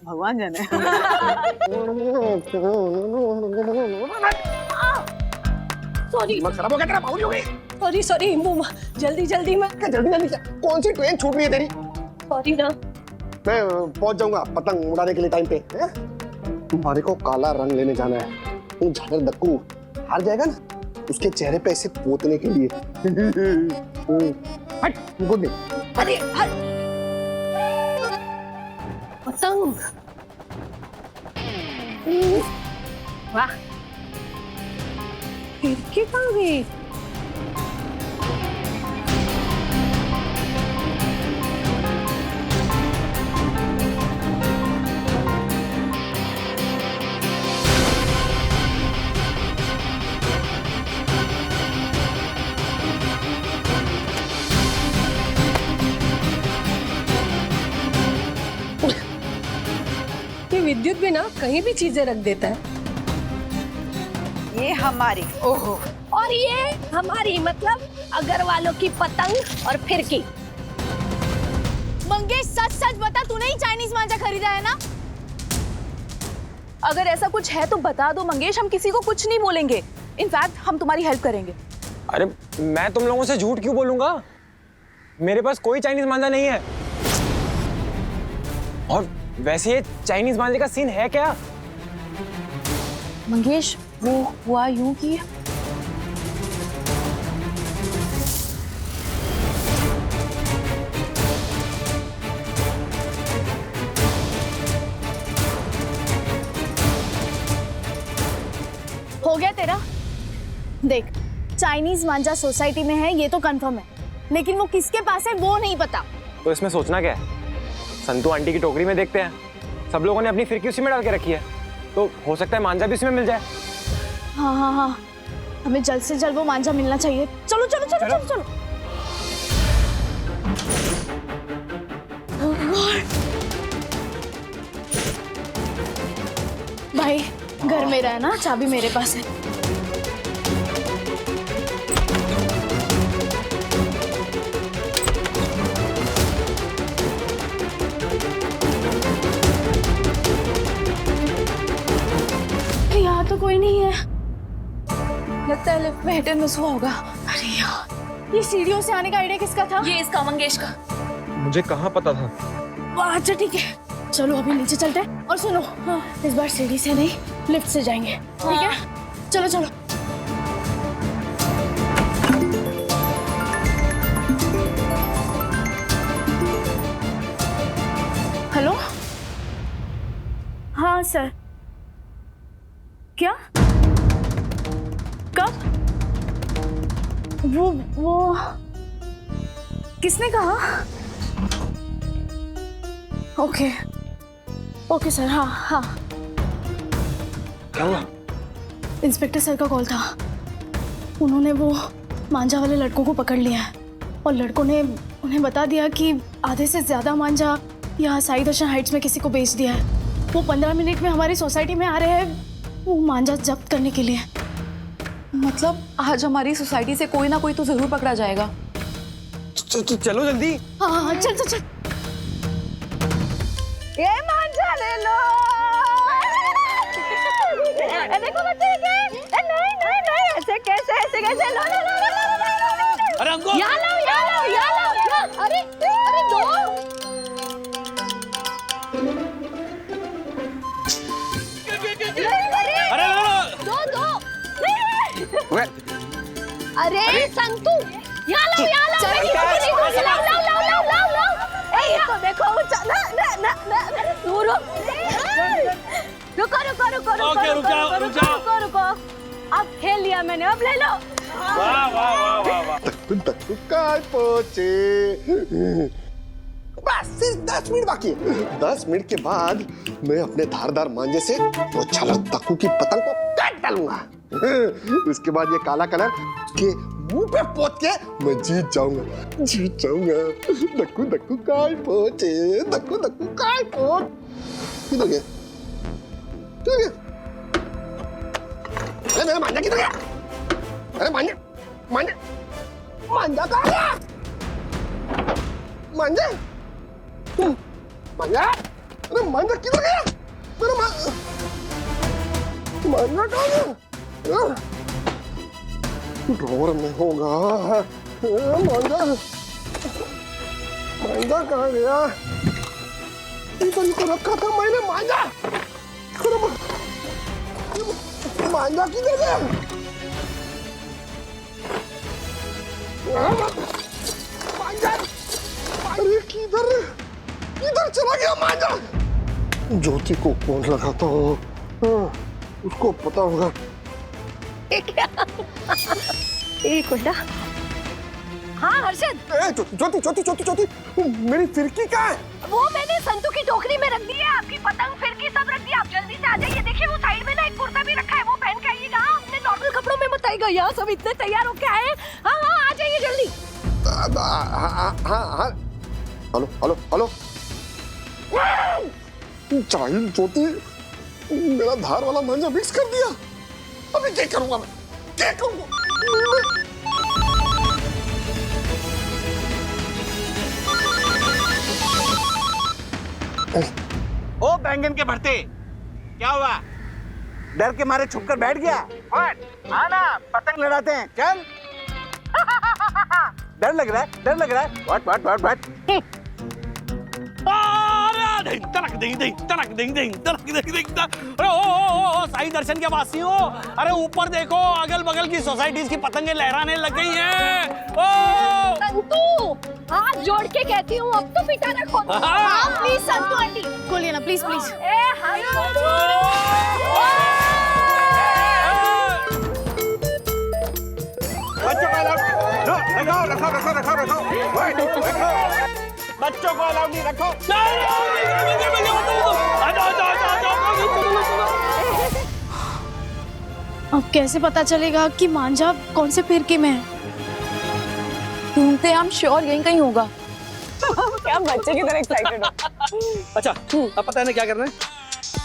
C: भगवान जाने।
S: सॉरी,
D: खराब हो गया तेरा, बाउल हो गई।
S: सॉरी सॉरी, जल्दी जल्दी में।
D: जल्दी जल्दी कौन सी ट्रेन छूट रही है तेरी?
S: सॉरी ना।
D: मैं पहुंच जाऊंगा पतंग उड़ाने के लिए टाइम पे। तुम्हारे को काला रंग लेने जाना है। वो झालर दक्कू हार जाएगा ना, उसके चेहरे पे ऐसे पोतने के लिए। हट, गुड नहीं।
S: अरे हट। पतंग। वाह, फिरकी कहाँ गई? विद्युत भी ना कहीं भी चीजें रख देता है।
C: ये हमारी।
S: ओहो। और ये हमारी, मतलब अगर वालों की पतंग और फिरकी।
O: मंगेश सच सच बता, तूने ही चाइनीज मांझा खरीदा है ना? अगर ऐसा कुछ है तो बता दो मंगेश, हम किसी को कुछ नहीं बोलेंगे। इनफैक्ट हम तुम्हारी हेल्प करेंगे।
E: अरे मैं तुम लोगों से झूठ क्यों बोलूंगा? मेरे पास कोई चाइनीज मांझा नहीं है। और वैसे ये चाइनीज मांझे का सीन है क्या?
O: मंगेश, वो हुआ यूं कि हो गया तेरा। देख, चाइनीज मांझा सोसाइटी में है ये तो कंफर्म है, लेकिन वो किसके पास है वो नहीं पता।
E: तो इसमें सोचना क्या है? संतू आंटी की टोकरी में देखते हैं, सब लोगों ने अपनी फिरकी उसी में डाल के रखी है, तो हो सकता है मांझा भी उसी में मिल जाए।
O: हाँ हाँ हाँ, हमें जल्द से जल्द वो मांझा मिलना चाहिए। चलो चलो चलो चलो चलो, भाई घर मेरा है ना, चाबी मेरे पास है। यहाँ तो कोई नहीं है, लगता है लिफ्ट में हिट एंड मिस हुआ होगा। अरे यार, ये सीढ़ियों से आने का आइडिया किसका था? ये इसका, मंगेश का।
E: मुझे कहाँ पता था?
O: अच्छा ठीक है, चलो अभी नीचे चलते हैं। और सुनो, इस बार सीढ़ी से नहीं लिफ्ट से जाएंगे, ठीक है? चलो चलो। हेलो, हाँ सर। क्या? कब? वो किसने कहा? ओके ओके सर, हाँ हाँ।
E: क्या हुआ?
O: इंस्पेक्टर सर का कॉल था, उन्होंने वो मांझा वाले लड़कों को पकड़ लिया है और लड़कों ने
N: उन्हें बता दिया कि आधे से ज्यादा मांझा यहाँ साई दर्शन हाइट्स में किसी को बेच दिया है। वो 15 मिनट में हमारी सोसाइटी में आ रहे हैं वो मांझा जब्त करने के लिए।
K: मतलब आज हमारी सोसाइटी से कोई ना कोई तो जरूर पकड़ा जाएगा।
J: चलो जल्दी।
N: हाँ चल चल चल।
S: ये मांझा ले लो। देखो बच्चे के नहीं नहीं नहीं ऐसे कैसे लो लो लो लो।
B: अरे हमको
S: यहाँ लो। अरे अरे दो। दो। अरे संतू यहाँ लो देखो रुको अब खेल लिया मैंने अब ले लो।
D: वाह वाह वाह वाह वाह तक काय पहुंचे। बस सिर्फ 10 मिनट बाकी है। 10 मिनट के बाद मैं अपने धारदार मांझे से वो छलक तक्कू की पतंग को काट डालूंगा। उसके बाद ये काला कलर के मुंह पे पोत के मैं जीत जाऊंगा। दक्कू दक्कू काय पहुंचे। दक्कू दक्कू काय पहुंच। किधर गया? अरे मेरा मांझा किधर गया? अरे मांझा कहाँ गया? मांझा अरे मांझा किधर गया? मेरा मांझा कहाँ गया? ड्रॉवर में होगा। मांझा कहाँ गया? इधर को रखा था मैंने मांझा। मांझा किधर गया? मांझा अरे किधर चला गया मांझा? ज्योति को फोन लगाता हूँ उसको पता होगा।
S: एक बेटा। हाँ हर्षद।
D: ज्योति मेरी फिरकी कहाँ है?
S: वो मैंने संतू की टोकरी में रख दी है। आपकी पतंग फिरकी सब रख दी। आप जल्दी से आ जाइए। देखिए वो साइड में ना एक कुर्ता भी रखा है वो पहन के आइएगा। अपने नॉर्मल कपड़ों में मत आइएगा। यहाँ सब इतने तैयार होके आए। हाँ आ जाइए जल्दी।
D: हाँ हेलो चाहिए ज्योति मेरा धार वाला मांझा मिक्स कर दिया। अभी क्या करूंगा मैं? क्या करूंगा?
P: ओ बैंगन के भरते क्या हुआ? डर के मारे छुपकर बैठ गया? आना पतंग लड़ाते हैं चल। डर लग रहा है व्हाट
B: अरे ओ साई दर्शन के वासियों अरे ऊपर देखो अगल बगल की सोसाइटीज की पतंगे लहराने लग गई हैं। ओ
S: संतू हाथ जोड़ के कहती हूँ अब तो पिटा ना खोल। प्लीज संतू आंटी
N: खोलिए ना प्लीज प्लीज।
P: बच्चों को अलाउड नहीं रखो।
N: अब कैसे पता चलेगा कि मांझा कौन से फिरके में है?
K: ढूंढते हम श्योर यहीं कहीं होगा।
C: क्या बच्चे की तरह एक्साइटेड हो।
B: अच्छा अब पता है ना क्या करना है?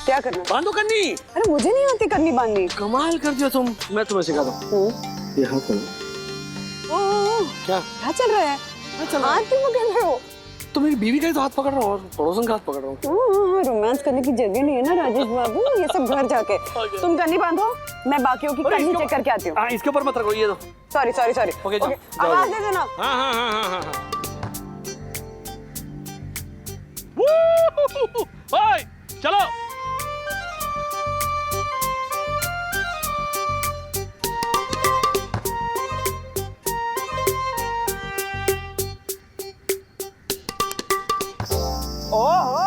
C: क्या करना?
B: बांधो करनी।
C: अरे मुझे नहीं आती करनी बांधनी।
B: कमाल कर दियो तुम। मैं तुम्हें सिखा दूं। ये हाथ करो। क्या
C: चल रहा है? हाथ क्यों पकड़ रहे हो?
B: तो मेरी बीवी का ही तो हाथ पकड़ रहा हूँ और पड़ोसन का हाथ पकड़ रहा हूँ।
C: रोमांस करने की जगह नहीं है ना राजेश बाबू। ये सब घर जाके तुम करनी बांधो। मैं बाकियों की करनी चेक करके आती हूँ।
B: इसके ऊपर मत रखो ये तो।
C: सॉरी
B: ओके
C: आवाज दे देना।
B: हाँ। चलो
P: ओहो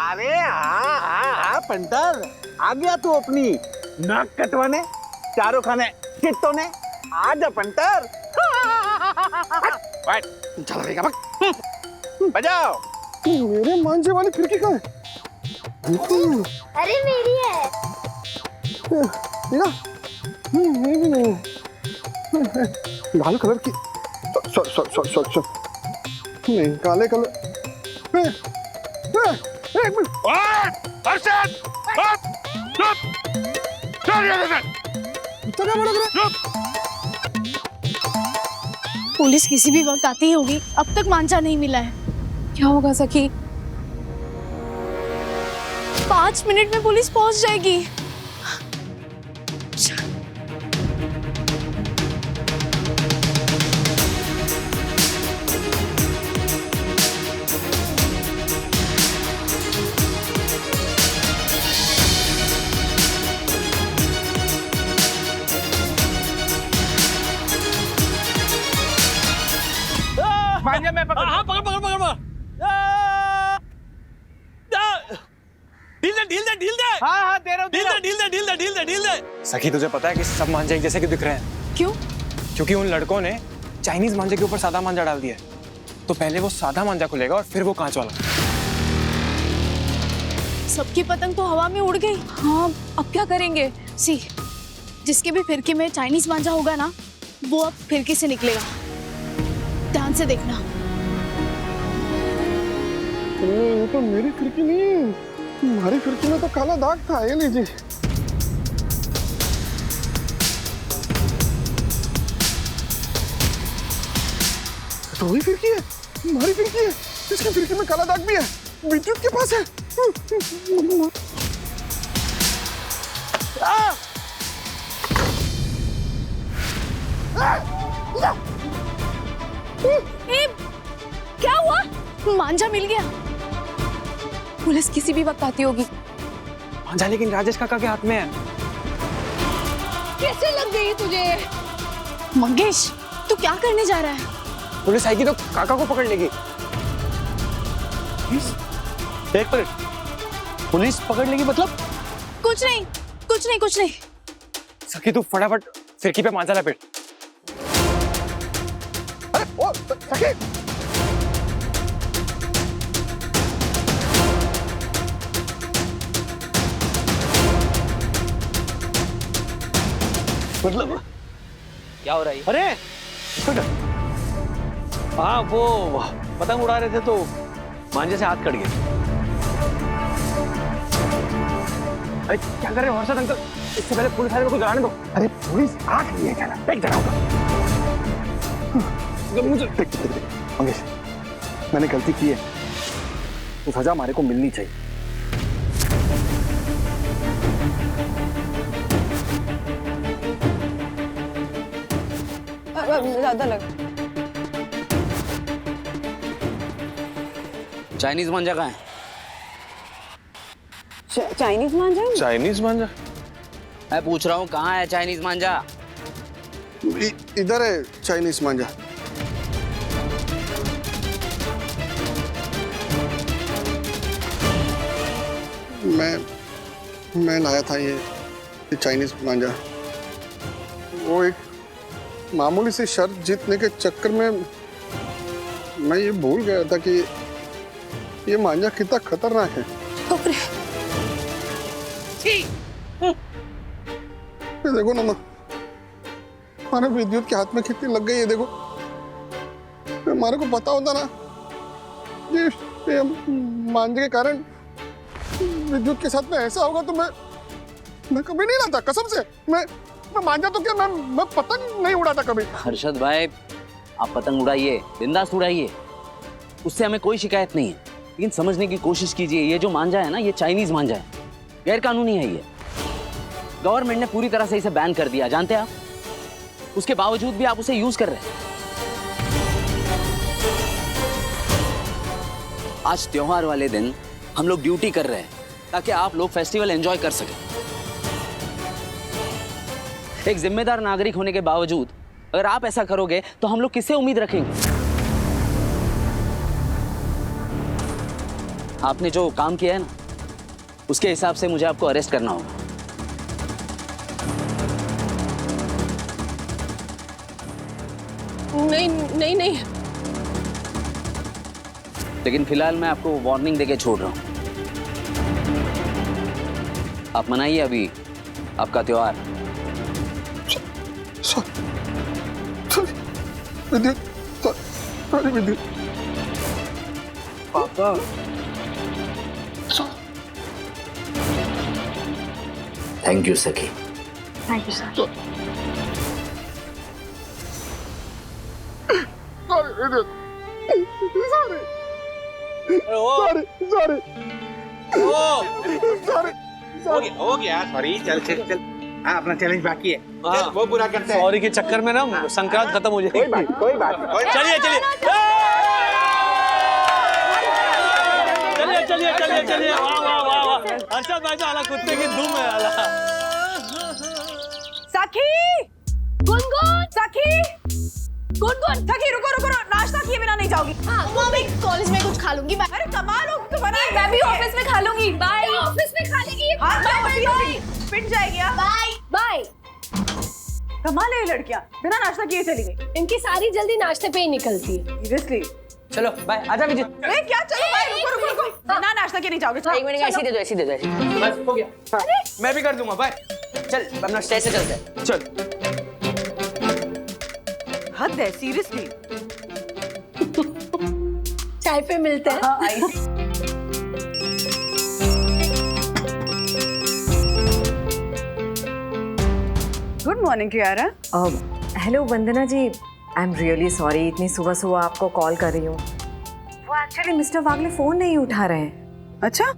P: अरे हाँ पंटर आ गया तू अपनी नाक कटवाने चारों खाने चित्तों ने। आ जा पंटर।
D: चल रहेगा
P: बजाओ।
D: मेरे मांझे वाली खिड़की कहाँ है?
I: अरे मेरी है।
D: मेरी नहीं है। लाल कलर की। नहीं काले कलर एक मिनट
P: हर्षद चुप चल यहाँ से
N: पुलिस किसी भी वक्त आती ही होगी, अब तक मांझा नहीं मिला है।
K: क्या होगा सखी?
N: 5 मिनट में पुलिस पहुंच जाएगी।
F: मांझा मैं पकड़। हाँ पकड़ पकड़ पकड़ पकड़। ढील दे। हाँ दे रहा हूँ। ढील दे।
E: सखी तुझे पता है कि सब मांझा एक जैसे क्यों दिख रहे हैं?
N: क्यों?
E: क्योंकि उन लड़कों ने चाइनीज मांझे के ऊपर सादा मांझा डाल दिया है। तो पहले वो सादा मांझा खुलेगा और फिर वो कांच वाला।
N: सबकी पतंग तो हवा में उड़ गई।
K: हाँ अब क्या करेंगे?
N: सी, जिसके भी फिरकी में चाइनीज मांझा होगा ना, वो अब फिरकी से निकलेगा। ध्यान से देखना।
D: ये तो मेरी खिड़की नहीं है, हमारी खिड़की में तो काला दाग था। ये लीजिए। तो वही खिड़की है, हमारी खिड़की है। इसकी खिड़की में काला दाग भी है, विद्युत के पास है।
N: क्या हुआ? मांझा मिल गया।
K: पुलिस किसी भी वक्त आती होगी।
E: मांझा लेकिन राजेश काका के हाथ में है।
S: कैसे लग गई तुझे?
N: मंगेश, तू क्या करने जा रहा है?
E: पुलिस आएगी तो काका को पकड़ लेगी।
P: एक मिनट, पुलिस पकड़ लेगी मतलब?
N: कुछ नहीं।
E: सखी तू फटाफट फिरकी पे मांझा लपेट।
D: अरे ओ सखी,
B: मतलब
R: क्या हो रहा है?
B: अरे हाँ वो पतंग उड़ा रहे थे तो मांझे से हाथ कट गए।
E: अरे क्या कर रहे हो हर्षद अंकल? इससे पहले पुलिस वाले को जलाने दो।
D: अरे पुलिस आ गई है क्या? देख जरा मुझे देख मंगेश, मैंने गलती की है, तो सजा हमारे को मिलनी चाहिए।
A: ज्यादा लग।
R: चाइनीज मांझा कहाँ है?
C: चाइनीज मांझा?
J: चाइनीज मांझा?
R: मैं पूछ रहा हूँ कहाँ है चाइनीज मांझा?
D: इधर है चाइनीज मांझा। मैं लाया था ये चाइनीज मांझा। वो एक मामूली सी शर्त जीतने के चक्कर में मैं ये भूल गया था कि ये मांझा कितना खतरनाक है। ये देखो ना माँ, हमारे विद्युत के हाथ में कितनी लग गई है। देखो, हमारे को पता होता ना ये मांझे के कारण विद्युत के साथ में ऐसा होगा तो मैं कभी नहीं लाता। कसम से मैं मांझा तो क्या, मैं पतंग नहीं उड़ाता कभी।
R: हर्षद भाई, आप पतंग उड़ाइए, बिंदास उड़ाइए, उससे हमें कोई शिकायत नहीं है। लेकिन समझने की कोशिश कीजिए, ये जो मांझा है ना, ये चाइनीज मांझा है, गैर कानूनी है। ये गवर्नमेंट ने पूरी तरह से इसे बैन कर दिया, जानते हैं आप? उसके बावजूद भी आप उसे यूज कर रहे हैं। आज त्योहार वाले दिन हम लोग ड्यूटी कर रहे हैं ताकि आप लोग फेस्टिवल एंजॉय कर सकें। एक जिम्मेदार नागरिक होने के बावजूद अगर आप ऐसा करोगे तो हम लोग किससे उम्मीद रखेंगे? आपने जो काम किया है ना, उसके हिसाब से मुझे आपको अरेस्ट करना होगा।
K: नहीं।
R: लेकिन फिलहाल मैं आपको वार्निंग देके छोड़ रहा हूं। आप मनाइए अभी आपका त्योहार।
D: विद्युत,
B: पापा। थैंक यू सखी।
N: Thank you sir.
P: हो गया सॉरी। चल चल चल, हाँ अपना चैलेंज बाकी है। चल वो पूरा करते हैं।
B: सॉरी के चक्कर में ना संक्रांत खत्म हो जाएगी।
P: कोई बात नहीं।
B: चलिए चलिए चलिए चलिए चलिए चलिए। वाह वाह वाह वाह, अच्छा बैठा आला कुत्ते की धूम है आला।
C: सखी, गुनगुन, सखी, गुनगुन, सखी रुको रुको, नाश्ता किए बिना नहीं जाओगी?
N: हाँ, मम्मी कॉलेज में कुछ खा लूंगी।
C: अरे कमाल हो तो बनाए।
N: मैं भी ऑफिस में खा लूंगी। बाय।
S: ऑफिस में खा लेगी।
C: हाँ पिट जाएगी।
S: Bye bye.
C: कमाल है ये लड़कियां, बिना नाश्ता किए चली गई।
S: इनकी सारी जल्दी नाश्ते पे ही निकलती है।
C: सीरियसली।
L: चलो बाय, आजा विजय।
C: अरे क्या चलो बाय, रुको रुको रुको, बिना नाश्ता के नहीं जाओगे।
L: एक मिनट, ऐसे दे दो, ऐसे दे दो। बस हो गया। मैं भी कर दूंगा, बाय। चल अपना स्टे से चलते हैं। चल।
C: हद है सीरियसली।
S: चाय पे मिलते हैं।
C: हाँ, आई। Good morning Kiara.
A: Hello Vandana ji, I am really sorry इतनी सुबह सुबह आपको कॉल कर रही हूँ। वो एक्चुअली मिस्टर वागले फोन नहीं उठा रहे हैं।
C: अच्छा।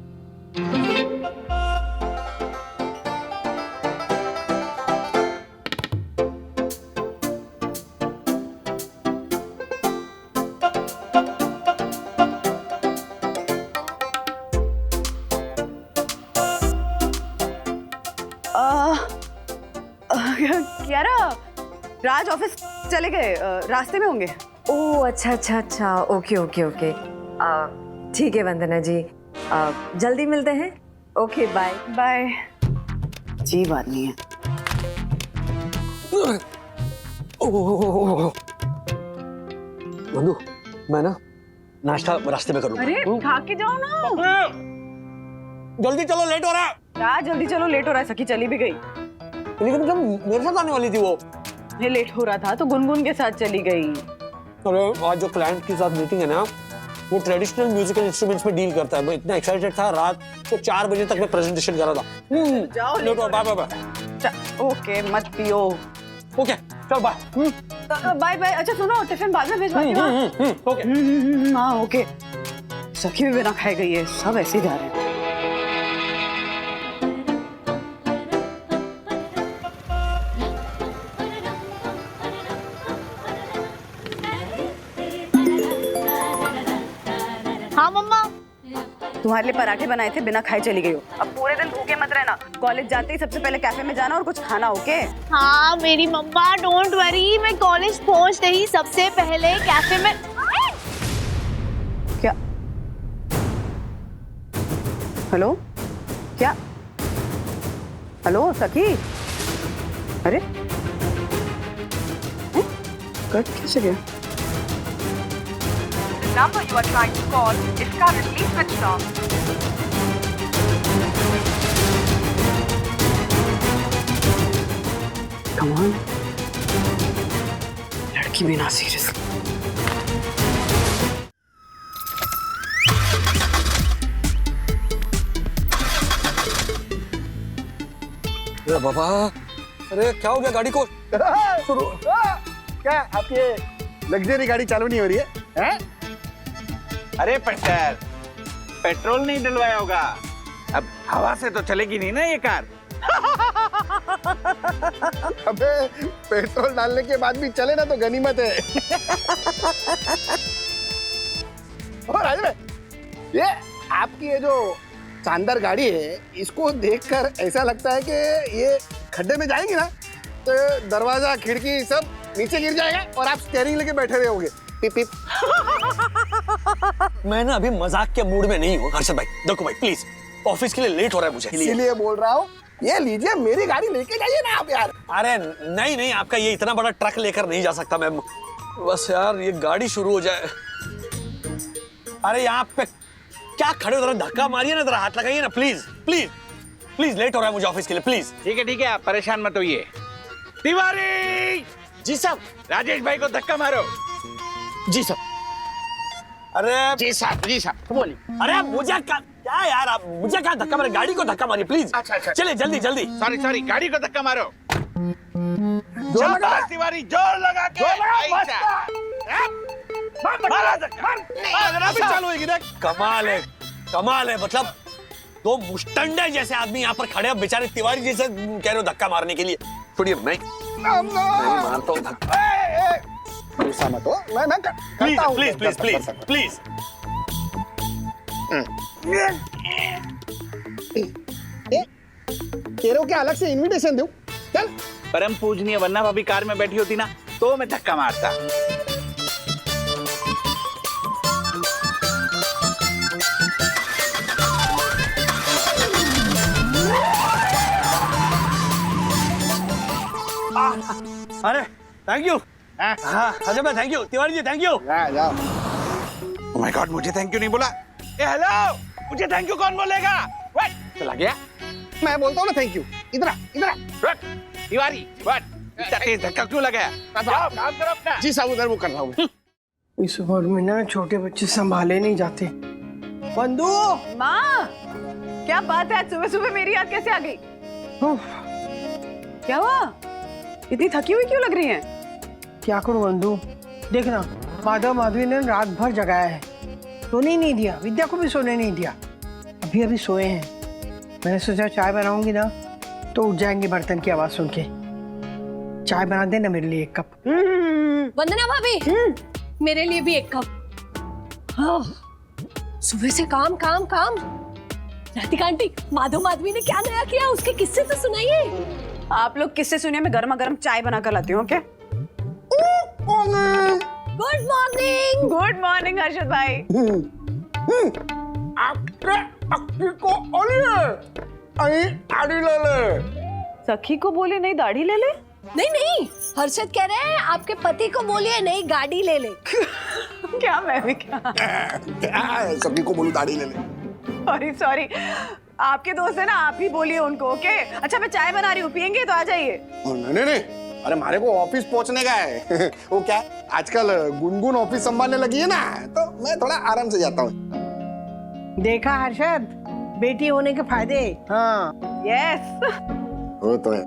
C: कियारा, राज ऑफिस चले गए, रास्ते में होंगे।
A: ओह अच्छा अच्छा अच्छा, ओके ओके ओके, ठीक है वंदना जी, जल्दी मिलते हैं। Okay bye
C: bye. अजीब आदमी है।
B: बंधु, मैं ना नाश्ता रास्ते में करूँगा।
C: अरे खा के जाओ ना।
B: जल्दी चलो, लेट हो रहा है।
C: राज जल्दी चलो, लेट हो रहा है। सखी चली भी गई।
B: लेकिन जब मेरे साथ आने वाली थी वो।
C: ये लेट हो रहा था तो गुनगुन के साथ चली गई।
B: अरे आज जो क्लाइंट के साथ मीटिंग है ना, वो ट्रेडिशनल म्यूजिकल इंस्ट्रूमेंट्स में डील करता है। मैं इतना एक्साइटेड था, रात को 4 बजे तक मैं प्रेजेंटेशन कर रहा था।
C: जाओ
B: लेट हो, बाय बाय बाय।
C: ओके मत पियो।
B: ओके चल बाय।
C: Bye bye. अच्छा सुनो, टिफिन बाद में भिजवाती हूँ।
B: ओके।
C: हाँ ओके। सखी भी बिना खाए गई है, सब ऐसे ही जा रहे हैं।
N: हाँ मम्मा।
C: तुम्हारे लिए पराठे बनाए थे, बिना खाए चली गई हो। अब पूरे दिन भूखे मत रहना। कॉलेज जाते ही सबसे पहले कैफे में जाना और कुछ खाना। ओके?
N: हाँ मेरी मम्मा, डोंट वरी, मैं कॉलेज पहुंचते ही सबसे पहले कैफे में।
C: क्या? हेलो? क्या? हेलो सखी? अरे कट कैसे गया?
U: number you are trying to call is currently switched off.
C: Come on. लड़की भी ना सीरियस।
B: अरे बाबा, अरे क्या हो गया गाड़ी को?
D: क्या आपकी लग्जरी गाड़ी चालू नहीं हो रही है?
P: अरे पट्टर, पेट्रोल नहीं डलवाया होगा। अब हवा से तो चलेगी नहीं ना ये कार।
D: अबे पेट्रोल डालने के बाद भी चले ना तो गनीमत है। और राज भाई, ये आपकी ये जो शानदार गाड़ी है, इसको देखकर ऐसा लगता है कि ये खड्डे में जाएंगी ना तो दरवाजा खिड़की सब नीचे गिर जाएगा और आप स्टीयरिंग लेके बैठे रहे होगे। पिप पिप।
B: मैं ना अभी मजाक के मूड में नहीं हूँ हर्षद भाई। देखो भाई प्लीज, ऑफिस के लिए लेट हो रहा है मुझे।
D: इसीलिए बोल रहा हूँ, ये लीजिए मेरी गाड़ी लेके जाइए ना आप यार।
B: अरे नहीं नहीं, आपका ये इतना बड़ा ट्रक लेकर नहीं जा सकता मैं। बस यार ये गाड़ी शुरू हो जाए। अरे यहाँ पे क्या खड़े हो, जरा धक्का मारिए ना, जरा हाथ लगाइए ना प्लीज प्लीज प्लीज। लेट हो रहा है मुझे ऑफिस के लिए, प्लीज।
P: ठीक है, आप परेशान मत होइए। तिवारी
B: जी साहब।
P: राजेश भाई को धक्का मारो।
B: जी साहब। अरे
L: जी साहब बोलिए।
B: अरे मुझे क्या यार, आप मुझे क्या धक्का मारे, गाड़ी को धक्का मारिए प्लीज।
L: अच्छा।
B: चलिए जल्दी जल्दी।
P: सॉरी गाड़ी को धक्का मारो।
L: जोर लगा।
P: शाबाश तिवारी, जोर लगा के। मारा धक्का।
B: अभी चालू है देख। कमाल है मतलब दो मुस्टंडे जैसे आदमी यहाँ पर खड़े हैं, बेचारे तिवारी जैसे कह रहे हो धक्का मारने के लिए। छोड़िए मैं मारता हूँ धक्का।
D: गुस्सा मत हो, मैं करता हूँ।
B: प्लीज
D: केरो के अलग से इनविटेशन दूं? चल।
P: परम पूजनीय, वरना भाभी कार में बैठी होती ना तो मैं धक्का मारता।
B: अरे थैंक यू। हाँ अजय भाई thank you, Tiwari ji thank you.
D: जाओ।
P: ओह माय गॉड, मुझे थैंक यू नहीं बोला। ए हेलो, मुझे थैंक यू कौन बोलेगा? व्हाट? चला गया?
D: मैं बोलता हूँ ना थैंक यू। इधर आ।
P: व्हाट? तिवारी, व्हाट? इतना तेज धक्का क्यों लगाया? जाओ काम करो अपना।
D: जी साहब उधर वो कर रहा हूँ।
M: इस उम्र में ना छोटे बच्चे संभाले नहीं जाते। बंधु
C: माँ, क्या बात है, आज सुबह सुबह मेरी याद कैसे आ गई? क्या हुआ? इतनी थकी हुई क्यों लग रही है?
M: क्या करूं बंधु, देखना माधव माधवी ने रात भर जगाया है, सोने नहीं दिया, विद्या को भी सोने नहीं दिया। अभी सोए हैं। मैंने सोचा चाय बनाऊंगी ना तो उठ जाएंगे बर्तन की आवाज सुन के। चाय बना देना मेरे लिए 1 कप।
S: वंदना भाभी, मेरे लिए भी 1 कप। हाँ, सुबह से काम काम काम। राधिका आंटी, माधव माधवी ने क्या नया किया, उसके किस्से तो सुनाइए।
C: आप लोग किससे सुनिए, मैं गर्मा गर्म चाय बना कर लाती हूँ। Okay?
S: Good morning.
C: Good morning Harshad भाई। सखी को बोले नहीं दाढ़ी ले ले।
S: नहीं, हर्षद कह रहे हैं आपके पति को बोलिए नई गाड़ी ले ले।
C: क्या मैं भी क्या?
D: सभी को बोलूं दाढ़ी ले ले।
C: सॉरी, आपके दोस्त है ना, आप ही बोलिए उनको। ओके? अच्छा मैं चाय बना रही हूँ, पियेंगे तो आ जाइए।
D: नहीं, अरे हमारे को ऑफिस पहुंचने का है। वो क्या आजकल गुनगुन ऑफिस संभालने लगी है ना, तो मैं थोड़ा आराम से जाता हूँ।
M: देखा हर्षद, बेटी होने के फायदे। हाँ
C: यस,
D: वो तो है।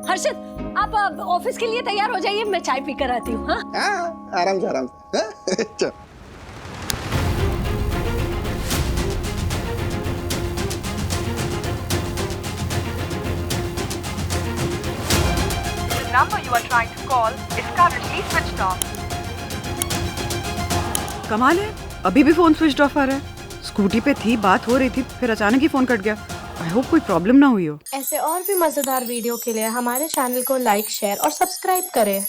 S: हर्षद, आप ऑफिस के लिए तैयार हो जाइए, मैं चाय पी कर आती हूँ। हाँ
D: आराम से। चल।
U: number you are trying to call is currently switched off.
C: कमाल है, अभी भी फोन स्विच ऑफ आ रहा है। स्कूटी पे थी, बात हो रही थी, फिर अचानक ही फोन कट गया। आई होप कोई प्रॉब्लम ना हुई हो।
G: ऐसे और भी मजेदार वीडियो के लिए हमारे चैनल को लाइक, शेयर और सब्सक्राइब करें।